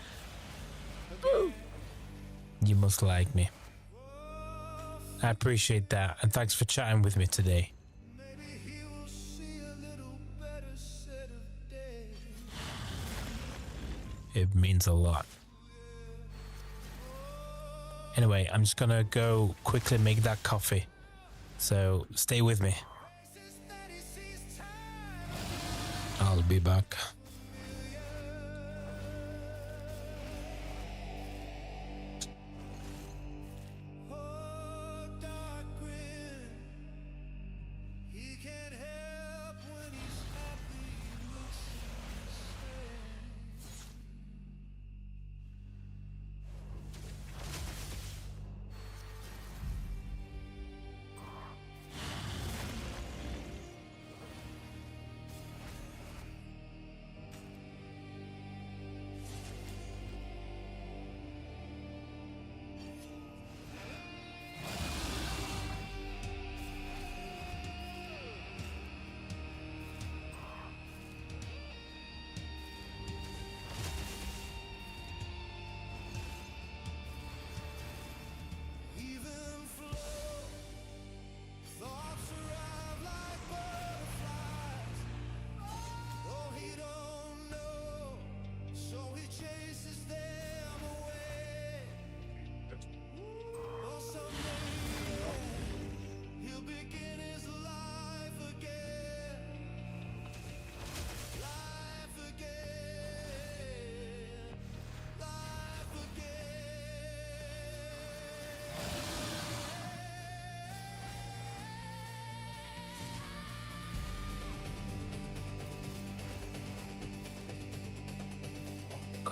[SPEAKER 2] You must like me. I appreciate that. And thanks for chatting with me today. It means a lot. Anyway, I'm just gonna go quickly make that coffee. So stay with me. I'll be back.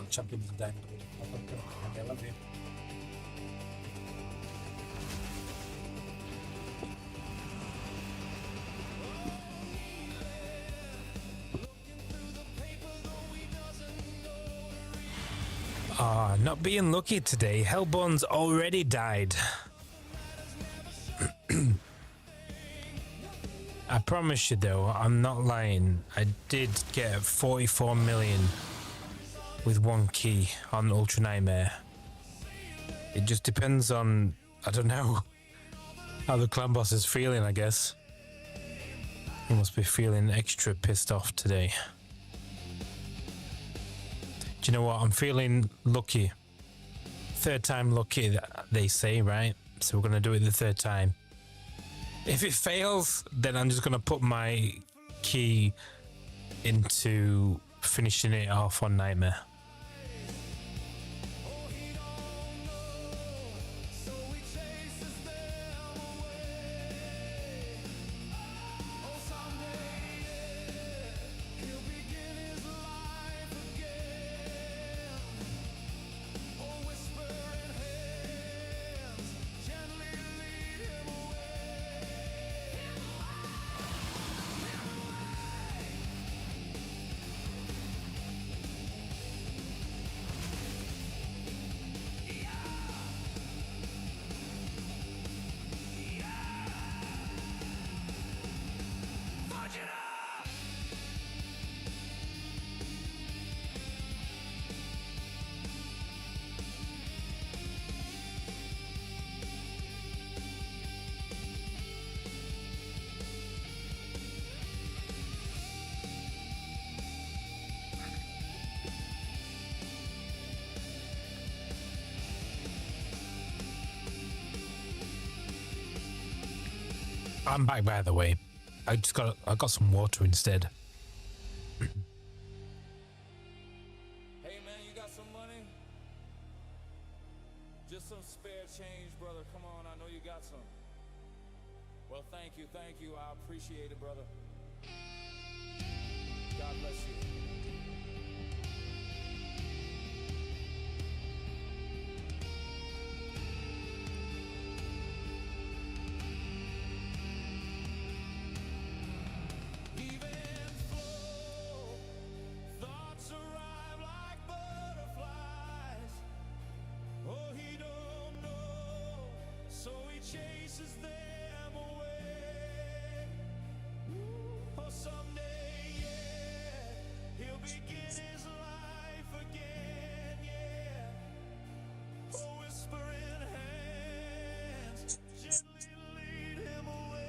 [SPEAKER 2] Champions today. I love you. Ah, not being lucky today. HellBorn's already died. I promise you though, I'm not lying. I did get 44 million with one key on Ultra Nightmare. It just depends on, I don't know, how the clan boss is feeling, I guess. He must be feeling extra pissed off today. Do you know what? I'm feeling lucky. Third time lucky, they say, right? So we're going to do it the third time. If it fails, then I'm just going to put my key into finishing it off on Nightmare. I'm back, by the way. I got some water instead.
[SPEAKER 1] Hey man, you got some money? Just some spare change, brother. Come on, I know you got some. Well, thank you. I appreciate it, brother. God bless you. Chases them away. Oh, someday, yeah, he'll begin his life again, yeah. Oh, whispering hands gently lead him away.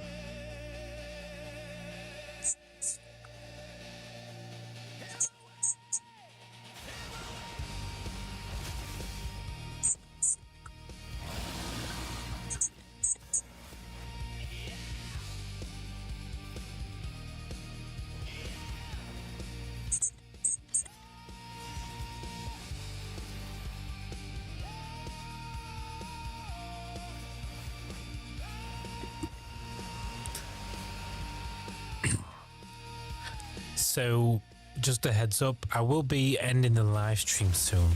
[SPEAKER 2] So, just a heads up, I will be ending the live stream soon.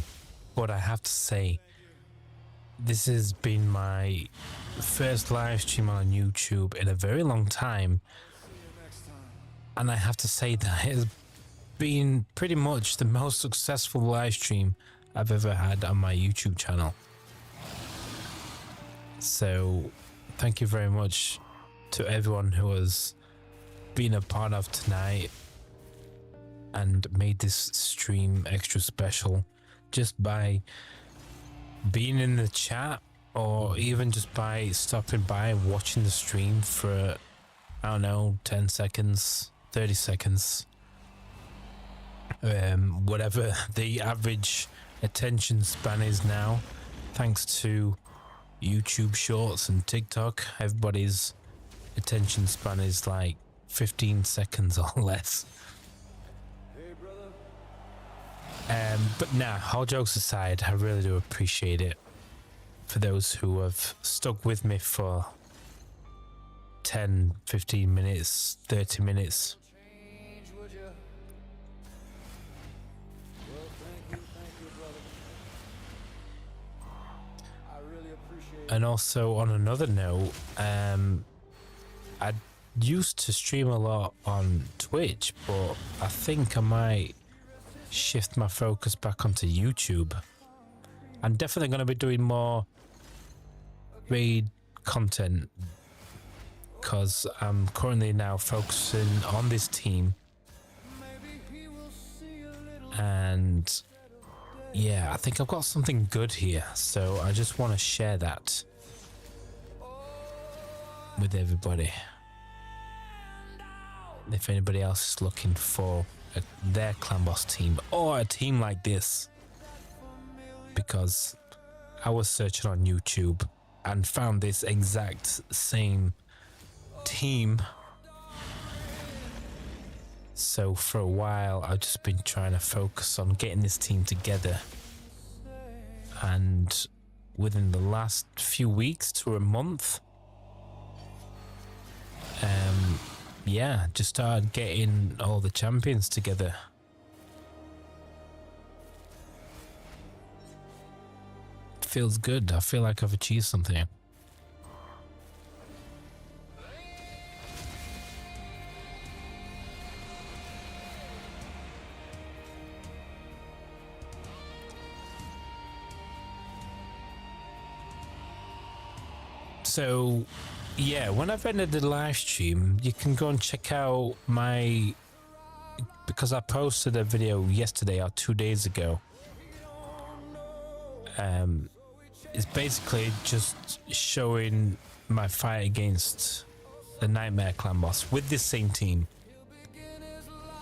[SPEAKER 2] But I have to say, this has been my first live stream on YouTube in a very long time. And I have to say that it has been pretty much the most successful live stream I've ever had on my YouTube channel. So, thank you very much to everyone who has been a part of tonight and made this stream extra special just by being in the chat, or even just by stopping by and watching the stream for, I don't know, 10 seconds, 30 seconds, whatever the average attention span is now, thanks to YouTube Shorts and TikTok. Everybody's attention span is like 15 seconds or less. But nah, all jokes aside, I really do appreciate it for those who have stuck with me for 10, 15 minutes, 30 minutes. And also, on another note, I used to stream a lot on Twitch, but I think I might shift my focus back onto YouTube. I'm definitely going to be doing more raid content because I'm currently now focusing on this team, and yeah, I think I've got something good here, so I just want to share that with everybody. If anybody else is looking for their clan boss team or a team like this, because I was searching on YouTube and found this exact same team. So for a while I've just been trying to focus on getting this team together, and within the last few weeks to a month, yeah, just started getting all the champions together. It feels good. I feel like I've achieved something. So yeah, when I've ended the live stream, you can go and check out my, because I posted a video yesterday or 2 days ago. It's basically just showing my fight against the Nightmare Clan Boss with this same team.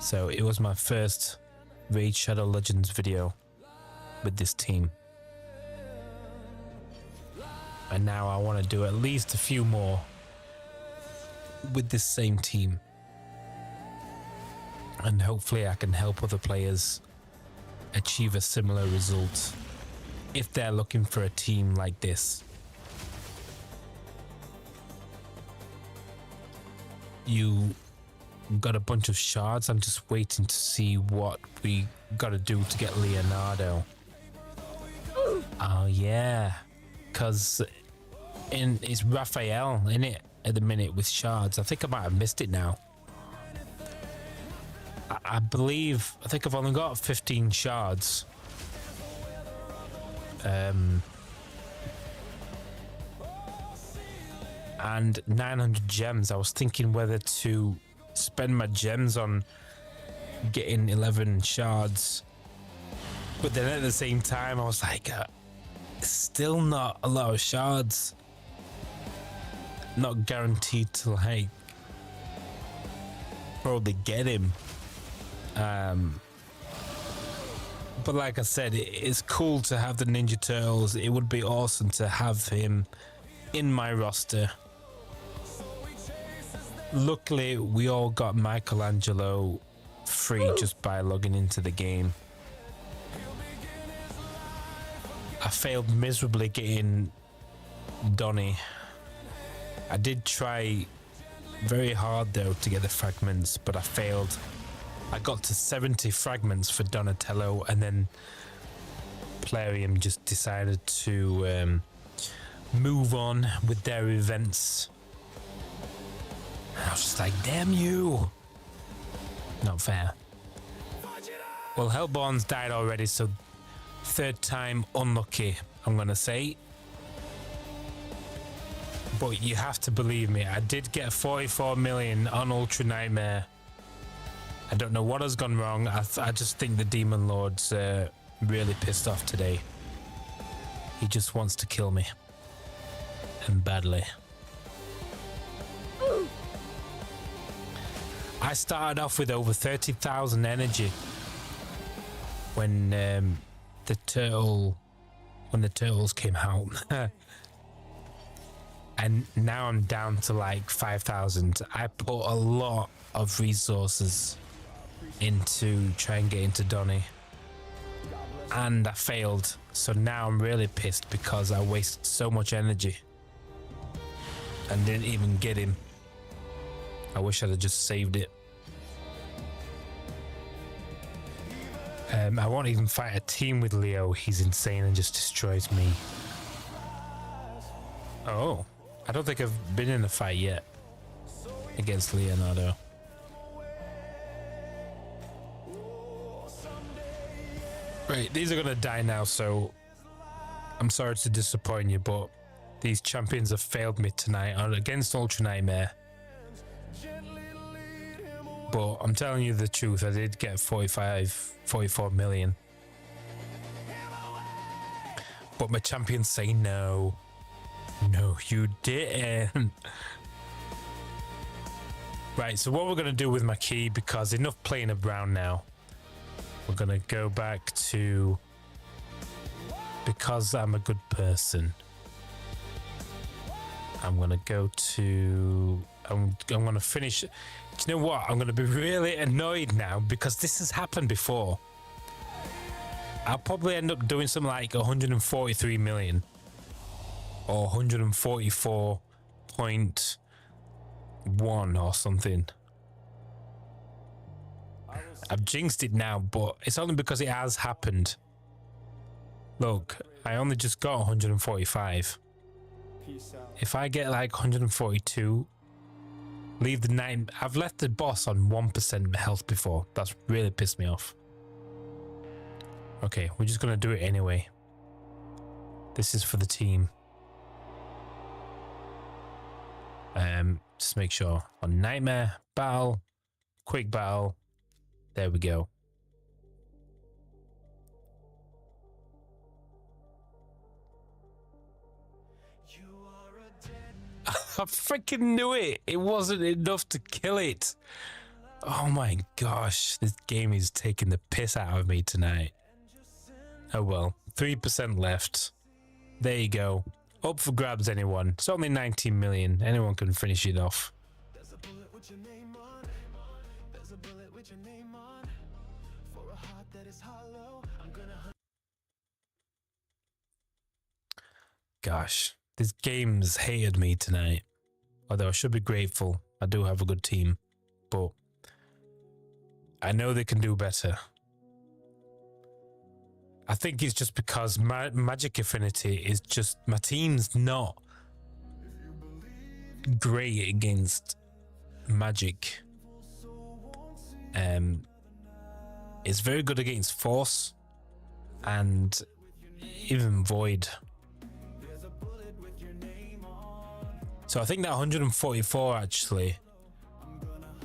[SPEAKER 2] So it was my first Raid Shadow Legends video with this team. And now I want to do at least a few more with this same team. And hopefully I can help other players achieve a similar result if they're looking for a team like this. You got a bunch of shards. I'm just waiting to see what we got to do to get Leonardo. Oh yeah, because it's Raphael in it at the minute with shards. I think I might have missed it now. I think I've only got 15 shards. And 900 gems. I was thinking whether to spend my gems on getting 11 shards, but then at the same time I was like, still not a lot of shards. Not guaranteed to like probably get him. But like I said, it's cool to have the Ninja Turtles. It would be awesome to have him in my roster. Luckily, we all got Michelangelo free just by logging into the game. I failed miserably getting Donnie. I did try very hard though to get the fragments, but I failed. I got to 70 fragments for Donatello, and then Plarium just decided to move on with their events. I was just like, damn you. Not fair. Well, HellBorn's died already, so third time unlucky, I'm gonna say. But you have to believe me, I did get 44 million on Ultra Nightmare. I don't know what has gone wrong. I just think the Demon Lord's really pissed off today. He just wants to kill me. And badly. I started off with over 30,000 energy when the turtles came out. And now I'm down to like 5,000. I put a lot of resources into try and get into Donnie, and I failed. So now I'm really pissed because I wasted so much energy and didn't even get him. I wish I'd have just saved it. I won't even fight a team with Leo. He's insane and just destroys me. Oh, I don't think I've been in a fight yet against Leonardo. Right, these are gonna die now, so I'm sorry to disappoint you, but these champions have failed me tonight against Ultra Nightmare. But I'm telling you the truth, I did get 44 million. But my champions say no. No, you didn't. Right, so what we're gonna do with my key, because enough playing around now. We're gonna go back to because I'm a good person. I'm gonna go to I'm gonna finish. Do you know what? I'm gonna be really annoyed now because this has happened before. I'll probably end up doing something like 143 million or 144.1 or something. I've jinxed it now, but it's only because it has happened. Look, I only just got 145. If I get like 142, leave the night. I've left the boss on 1% health before. That's really pissed me off. Okay, we're just gonna do it anyway. This is for the team. Just make sure on Nightmare, battle, quick battle. There we go. I freaking knew it. It wasn't enough to kill it. Oh my gosh. This game is taking the piss out of me tonight. Oh well. 3% left. There you go. Up for grabs, anyone. It's only 19 million. Anyone can finish it off.
[SPEAKER 1] put your name on. There's a bullet with your name on. For a heart that is hollow, I'm gonna hunt.
[SPEAKER 2] Gosh, this game's hated me tonight. Although I should be grateful. I do have a good team. But I know they can do better. I think it's just because my Magic Affinity is just... My team's not great against Magic. It's very good against Force and even Void. So I think that 144 actually,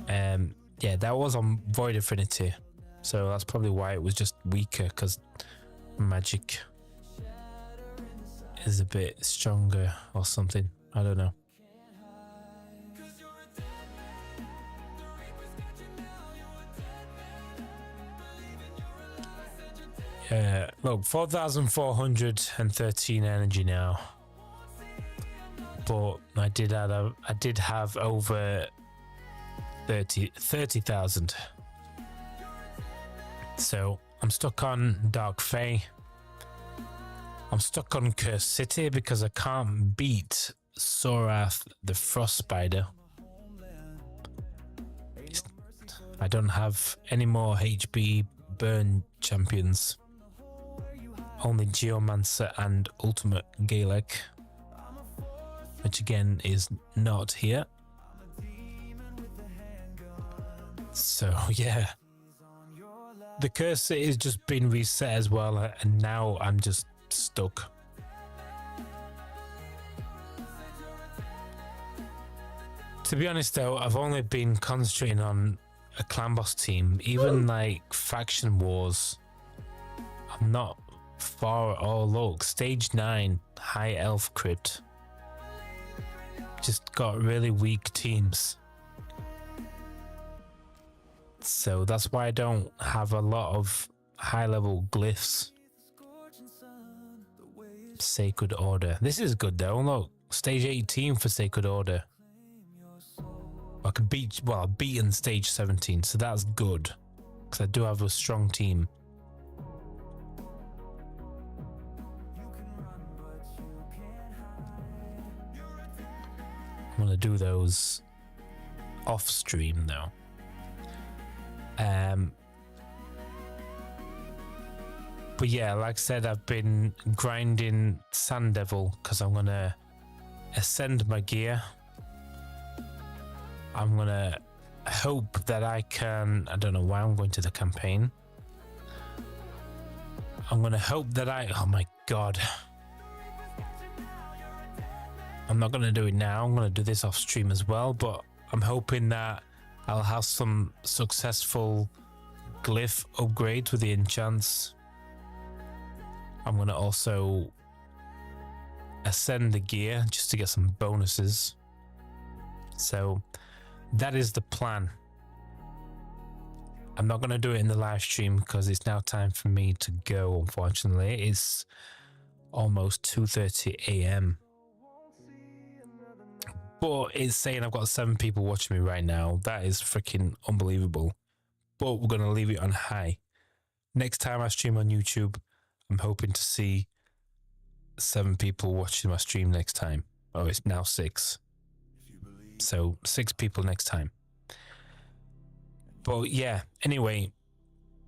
[SPEAKER 2] yeah, that was on Void Affinity. So that's probably why it was just weaker, because Magic is a bit stronger or something. I don't know. Yeah, look, 4,413 energy now. But I did have over 30,000. So I'm stuck on Dark Fae. I'm stuck on Cursed City because I can't beat Sorath the Frost Spider. I don't have any more HB burn champions. Only Geomancer and Ultimate Gaelic, which again is not here. So yeah, the cursor is just been reset as well, and now I'm just stuck. To be honest though, I've only been concentrating on a clan boss team. Even like faction wars, I'm not far at all. Look, stage 9 high elf crypt. Just got really weak teams. So that's why I don't have a lot of high level glyphs. Sacred Order. This is good though. Look, stage 18 for Sacred Order. I could beat, well, I've beaten stage 17, so that's good. Because I do have a strong team. I'm gonna do those off stream though. But yeah, like I said, I've been grinding Sand Devil because I'm gonna ascend my gear. I'm gonna hope that I can, I don't know why I'm going to the campaign. I'm gonna hope that oh my god. I'm not gonna do it now, I'm gonna do this off stream as well, but I'm hoping that I'll have some successful glyph upgrades with the enchants. I'm gonna also ascend the gear just to get some bonuses. So that is the plan. I'm not gonna do it in the live stream because it's now time for me to go, unfortunately. It's almost 2:30 AM. But it's saying I've got 7 people watching me right now. That is freaking unbelievable. But we're going to leave it on high. Next time I stream on YouTube, I'm hoping to see 7 people watching my stream next time. Oh, it's now 6. So 6 people next time. But yeah, anyway,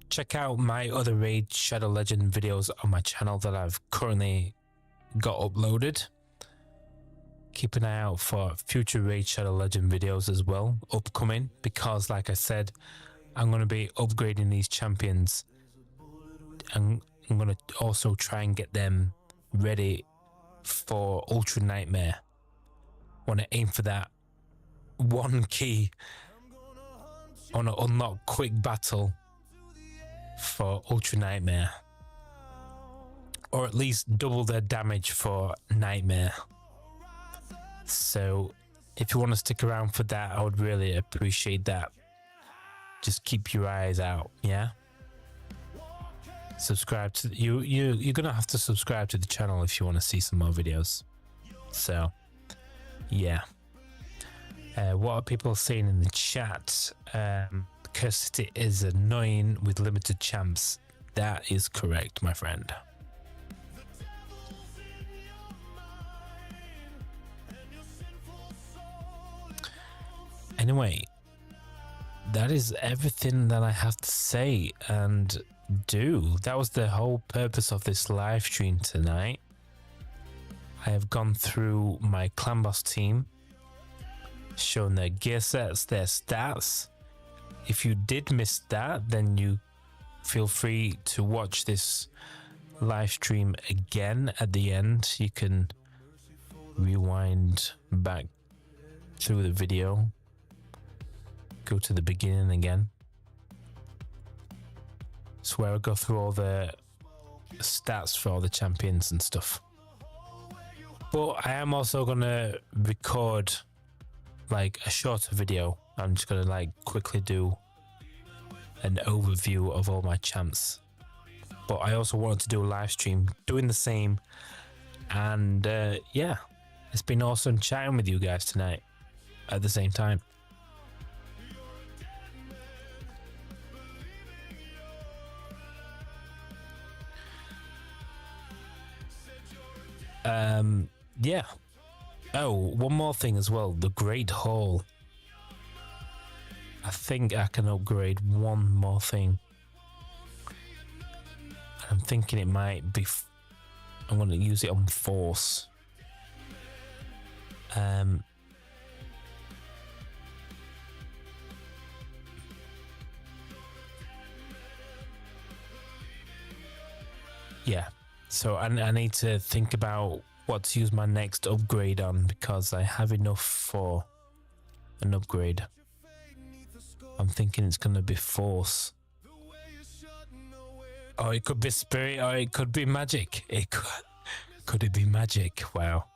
[SPEAKER 2] check out my other Raid Shadow Legend videos on my channel that I've currently got uploaded. Keep an eye out for future Raid Shadow Legend videos as well, upcoming, because like I said, I'm going to be upgrading these champions, and I'm going to also try and get them ready for Ultra Nightmare. Want to aim for that 1 key. I want to unlock Quick Battle for Ultra Nightmare, or at least double their damage for Nightmare. So if you want to stick around for that, I would really appreciate that. Just keep your eyes out, yeah? Subscribe to you're gonna have to subscribe to the channel if you want to see some more videos. So yeah. What are people saying in the chat? Curse City is annoying with limited champs. That is correct, my friend. Anyway, that is everything that I have to say and do. That was the whole purpose of this live stream tonight. I have gone through my Clan Boss team, shown their gear sets, their stats. If you did miss that, then you feel free to watch this live stream again at the end. You can rewind back through the video, go to the beginning again. It's where I go through all the stats for all the champions and stuff. But I am also gonna record like a shorter video. I'm just gonna like quickly do an overview of all my champs. But I also wanted to do a live stream doing the same. And yeah, it's been awesome chatting with you guys tonight at the same time. Yeah. Oh, one more thing as well. The Great Hall. I think I can upgrade one more thing. I'm thinking it might be... I'm going to use it on Force. Yeah. So I need to think about what to use my next upgrade on, because I have enough for an upgrade. I'm thinking it's going to be Force. Or it could be Spirit, or it could be Magic. Could it be Magic? Wow.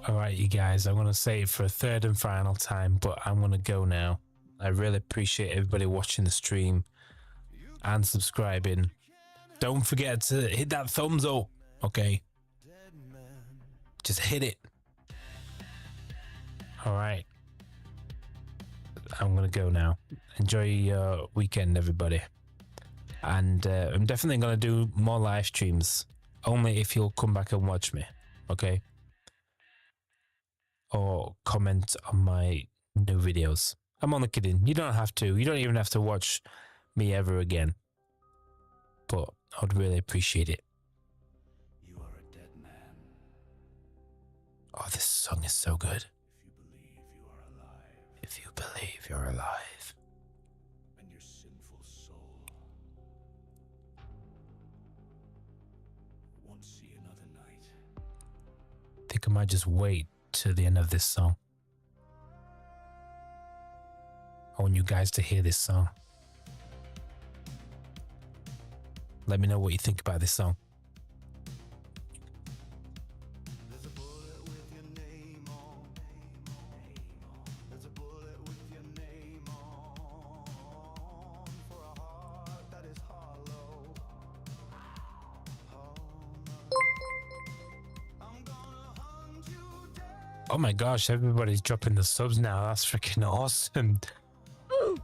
[SPEAKER 2] Alright, you guys, I'm going to say it for a third and final time, but I'm going to go now. I really appreciate everybody watching the stream and subscribing. Don't forget to hit that thumbs up, okay? Just hit it. Alright. I'm going to go now. Enjoy your weekend, everybody. And I'm definitely going to do more live streams. Only if you'll come back and watch me, okay? Or comment on my new videos. I'm only kidding. You don't have to. You don't even have to watch me ever again. But I would really appreciate it.
[SPEAKER 1] You are a dead man.
[SPEAKER 2] Oh, this song is so good.
[SPEAKER 1] If you believe you are alive.
[SPEAKER 2] If you believe you're alive.
[SPEAKER 1] And your sinful soul won't see another night.
[SPEAKER 2] I think I might just wait to the end of this song. I want you guys to hear this song. Let me know what you think about this song.
[SPEAKER 1] There's a bullet with your name on. There's a bullet with your name on. For a heart that is hollow. I'm gonna hunt you down.
[SPEAKER 2] Oh my gosh, everybody's dropping the subs now. That's freaking awesome.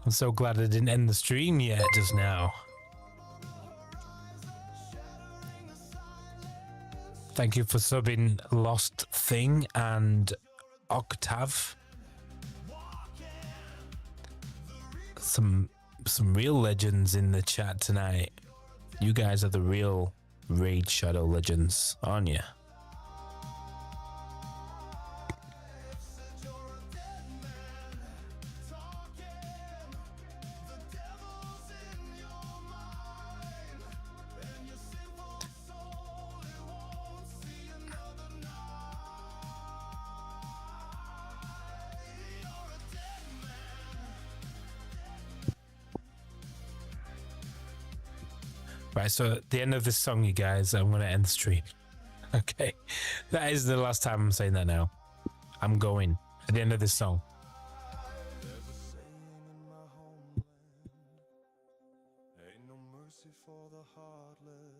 [SPEAKER 2] I'm so glad I didn't end the stream yet just now. Thank you for subbing Lost Thing and Octave. Some real legends in the chat tonight. You guys are the real Raid Shadow legends, aren't you? Right, so at the end of this song, you guys, I'm going to end the stream. Okay, that is the last time I'm saying that now. I'm going at the end of this song.
[SPEAKER 1] There's a saying in my homeland. Ain't no mercy for the heartless.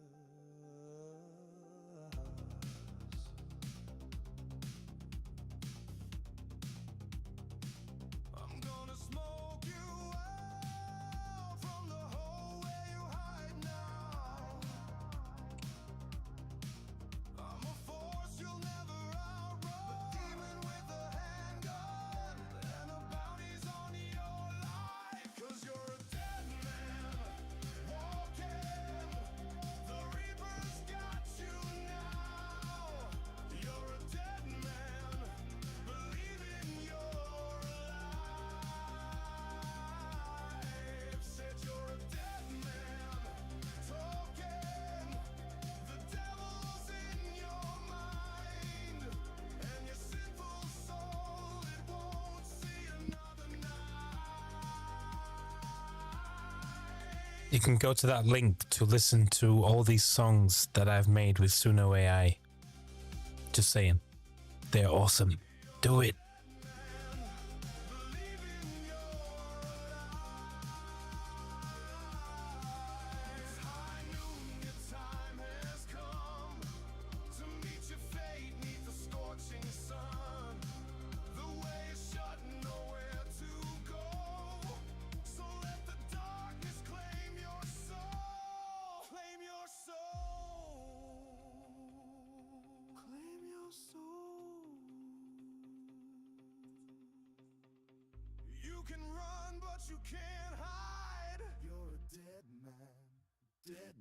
[SPEAKER 2] You can go to that link to listen to all these songs that I've made with Suno AI. Just saying. They're awesome. Do it.
[SPEAKER 1] You can run, but you can't hide. You're a dead man, dead